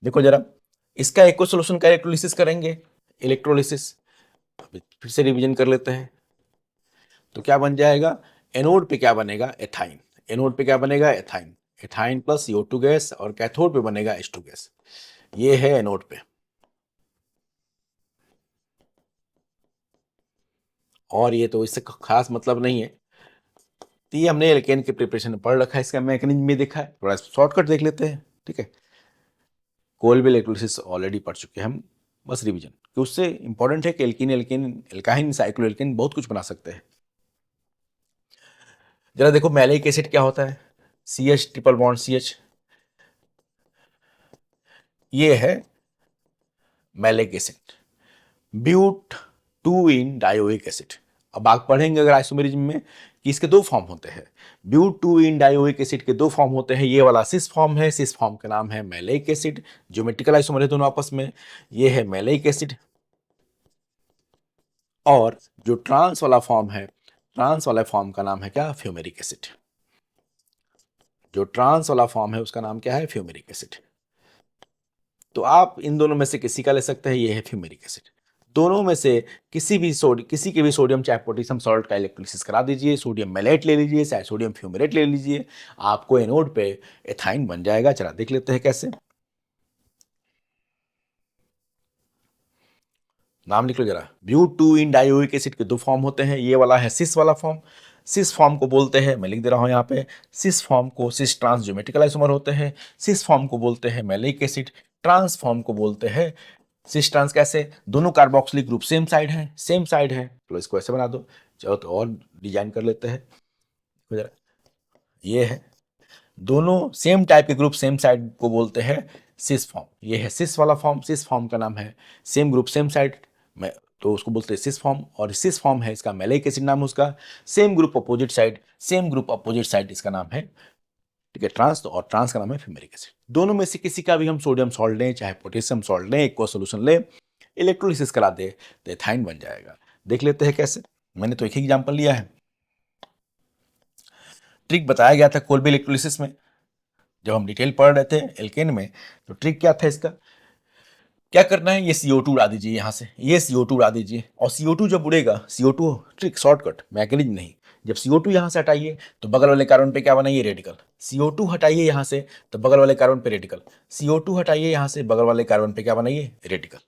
देखो जरा, इसका एक को सोल्यूशन का इलेक्ट्रोलिसिस करेंगे। इलेक्ट्रोलिसिस फिर से रिवीजन कर लेते हैं। तो क्या बन जाएगा, एनोड पे क्या बनेगा, एथाइन। एनोड पे क्या बनेगा, ethyne. Ethyne plus CO2 gas, और कैथोड पे बनेगा H2 गैस। ये है एनोड पे, और ये तो इससे खास मतलब नहीं है। तो ये हमने एल्केन के प्रिपरेशन में पढ़ रखा है, इसका मैकेनिज्म भी देखा है, थोड़ा शॉर्टकट देख लेते हैं। ठीक है, कोल्बे इलेक्ट्रोलिसिस ऑलरेडी पढ़ चुके हैं हम, बस रिवीजन कि उससे इंपॉर्टेंट है कि alkene, alkene, alkyne, cyclo alkene बहुत कुछ बना सकते हैं। जरा देखो मैलिक एसिड क्या होता है, CH ट्रिपल बॉन्ड CH, ये है maleic acid. But 2 ene dioic acid. अब आप पढ़ेंगे अगर आइसोमेरिज्म में कि इसके दो फॉर्म होते हैं। ब्यूट 2 इन डायोइक एसिड के दो फॉर्म होते हैं। ये वाला सिस फॉर्म है, सिस फॉर्म का नाम है मैलिक एसिड। ज्योमेट्रिकल आइसोमर है दोनों आपस में। ये है मैलिक एसिड, और जो ट्रांस वाला फॉर्म है, ट्रांस वाला फॉर्म का नाम है क्या, फ्यूमेरिक एसिड। जो ट्रांस वाला फॉर्म है उसका नाम क्या है, फ्यूमेरिक एसिड। तो आप इन दोनों में से किसी का ले सकते हैं, ये है फ्यूमेरिक एसिड। दोनों में से किसी के भी सोडियम चाहे पोटेशियम सॉल्ट का इलेक्ट्रोलिसिस करा दीजिए। सोडियम मेलेट ले लीजिए, चाहे सोडियम फ्यूमेरेट ले लीजिए, आपको एनोड पे एथाइन बन जाएगा। चला देख लेते हैं कैसे। नाम लिख लो जरा, ब्यूट 2 इन डायोइक एसिड के दो फॉर्म होते हैं। ये वाला है सिस वाला फॉर्म। सिस फॉर्म को बोलते हैं, मैं लिख दे रहा हूं यहाँ पे, सिस फॉर्म को सिस ट्रांस ज्योमेट्रिकल आइसोमर होते हैं। सिस फॉर्म को बोलते हैं मैलिक एसिड, ट्रांस फॉर्म को बोलते हैं सिस ट्रांस। कैसे, दोनों कार्बोक्सिलिक ग्रुप सेम साइड है, सेम साइड है, तो इसको ऐसे बना दो। चलो तो और डिजाइन कर लेते हैं जरा। ये है, दोनों सेम टाइप के ग्रुप सेम साइड को बोलते हैं सिस फॉर्म। ये है सिस वाला फॉर्म, सिस फॉर्म का नाम है सेम ग्रुप सेम साइड में, तो उसको बोलते हैं सिस फॉर्म। और सिस फॉर्म है, इसका मैलिक एसिड नाम है उसका। Same group opposite side, same group opposite side इसका नाम है, ठीक है, ट्रांस। और ट्रांस का नाम है फ्यूमेरिक एसिड। दोनों में से किसी का भी हम सोडियम सॉल्ट लें, चाहे पोटेशियम सॉल्ट लें, एक को सोल्यूशन लें, इलेक्ट्रोलिसिस करा दे तो एथाइन बन जाएगा। देख लेते हैं कैसे। मैंने तो एक ही एग्जांपल लिया है। ट्रिक बताया गया था कोल्बे इलेक्ट्रोलिसिस में, जब हम डिटेल पढ़ रहे थे एल्केन में, तो ट्रिक क्या था इसका, क्या करना है, ये CO2 उड़ा दीजिए यहाँ से, ये CO2 उड़ा दीजिए, और CO2 जब उड़ेगा, CO2 ट्रिक शॉर्टकट मैकेनिज्म नहीं, जब CO2 यहाँ से हटाइए तो बगल वाले कार्बन पे क्या बनाइए, रेडिकल। CO2 हटाइए यहाँ से तो बगल वाले कार्बन पे रेडिकल। CO2 हटाइए यहाँ से, बगल वाले कार्बन पे क्या बनाइए, रेडिकल।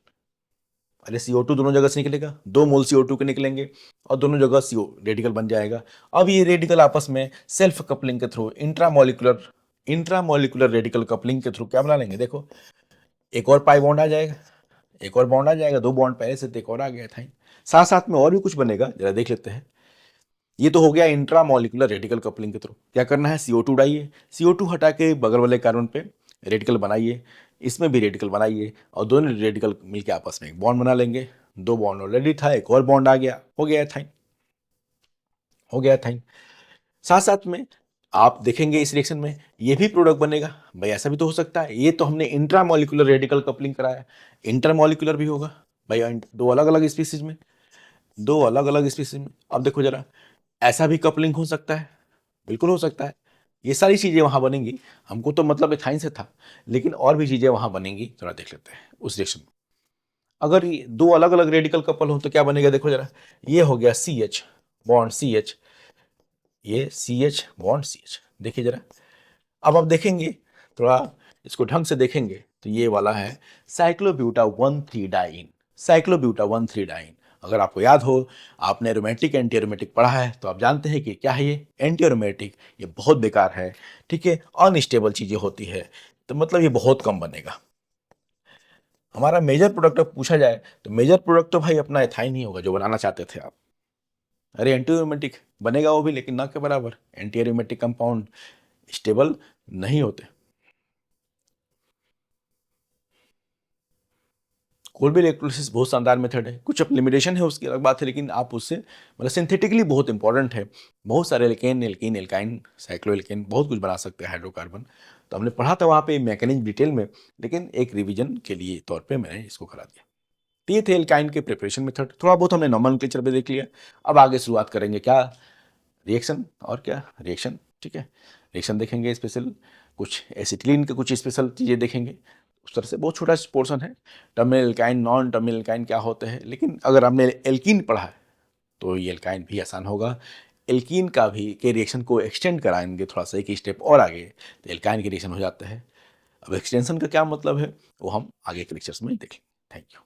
अरे CO2 दोनों जगह से निकलेगा, 2 मोल CO2 के निकलेंगे, और दोनों जगह CO रेडिकल बन जाएगा। अब ये रेडिकल आपस में सेल्फ कपलिंग के थ्रू, इंट्रामोलिकुलर रेडिकल कपलिंग के थ्रू क्या बना लेंगे, देखो एक और पाई बॉन्ड आ जाएगा, एक और बॉन्ड आ जाएगा, 2 बॉन्ड पहले से तो एक और आ गया था। साथ साथ में और भी कुछ बनेगा, जरा देख लेते हैं। ये तो हो गया इंट्रामोलिकुलर रेडिकल कपलिंग के थ्रू। क्या करना है, CO2 उड़ाइए, CO2 हटा के बगल वाले कार्बन पे रेडिकल बनाइए, इसमें भी रेडिकल बनाइए, और दोनों रेडिकल मिलकर आपस में एक बॉन्ड बना लेंगे। 2 बॉन्ड ऑलरेडी था, एक और बॉन्ड आ गया, हो गया एथाइन, हो गया एथाइन। साथ साथ में आप देखेंगे इस रिएक्शन में ये भी प्रोडक्ट बनेगा। भाई ऐसा भी तो हो सकता है, ये तो हमने इंट्रामोलिकुलर रेडिकल कपलिंग कराया, इंटरमोलिकुलर भी होगा भाई, दो अलग अलग स्पीसीज में, दो अलग अलग स्पीसीज में। अब देखो जरा, ऐसा भी कपलिंग हो सकता है, बिल्कुल हो सकता है। ये सारी चीजें वहां बनेंगी, हमको तो मतलब एथाइन से था, लेकिन और भी चीजें वहां बनेंगी, थोड़ा देख लेते हैं उस रिएक्शन में। अगर ये दो अलग अलग रेडिकल कपल हो तो क्या बनेगा, देखो जरा, ये हो गया CH बॉन्ड CH, ये CH बॉन्ड CH, देखिए जरा। अब आप देखेंगे, थोड़ा इसको ढंग से देखेंगे तो ये वाला है साइक्लोब्यूटा 1,3 डाइन, साइक्लोब्यूटा 1,3 डाइन। अगर आपको याद हो, आपने एरोमेटिक एंटी एरोमेटिक पढ़ा है तो आप जानते हैं कि क्या है ये एंटी एरोमेटिक, ये बहुत बेकार है, ठीक है, अनस्टेबल चीजें होती है, तो मतलब ये बहुत कम बनेगा। हमारा मेजर प्रोडक्ट अब पूछा जाए तो मेजर प्रोडक्ट तो भाई अपना एथाइन ही होगा जो बनाना चाहते थे आप। अरे एंटी एरोमेटिक बनेगा वो भी, लेकिन ना के बराबर, एंटी एरोमेटिक कंपाउंड स्टेबल नहीं होते। कोलबे इलेक्ट्रोलिसिस बहुत शानदार मेथड है, कुछ लिमिटेशन है उसकी अलग बात है, लेकिन आप उससे मतलब सिंथेटिकली बहुत इंपॉर्टेंट है। बहुत सारे alkane alkene alkyne cyclo alkane बहुत कुछ बना सकते हैं हाइड्रोकार्बन। तो हमने पढ़ा था वहाँ पे मैकेनिज्म डिटेल में, लेकिन एक रिवीजन के लिए तौर पे मैंने इसको करा दिया। तो ये थे एल्काइन के प्रिपरेशन मेथड, थोड़ा बहुत हमने नॉमेनक्लेचर पे देख लिया। अब आगे शुरुआत करेंगे क्या, रिएक्शन, और क्या रिएक्शन, ठीक है, रिएक्शन देखेंगे स्पेशल, कुछ एसिटिलीन के कुछ स्पेशल चीज़ें देखेंगे। उस तरह से बहुत छोटा पोर्शन है, terminal alkyne non terminal alkyne क्या होते हैं, लेकिन अगर हमने एल्कीन पढ़ा है तो ये एल्काइन भी आसान होगा। एल्कीन का भी के रिएक्शन को एक्सटेंड कराएंगे थोड़ा सा, एक स्टेप और आगे, तो एल्काइन के रिएक्शन हो जाता है। अब एक्सटेंशन का क्या मतलब है वो हम आगे के लेक्चर्स में देखेंगे। Thank you.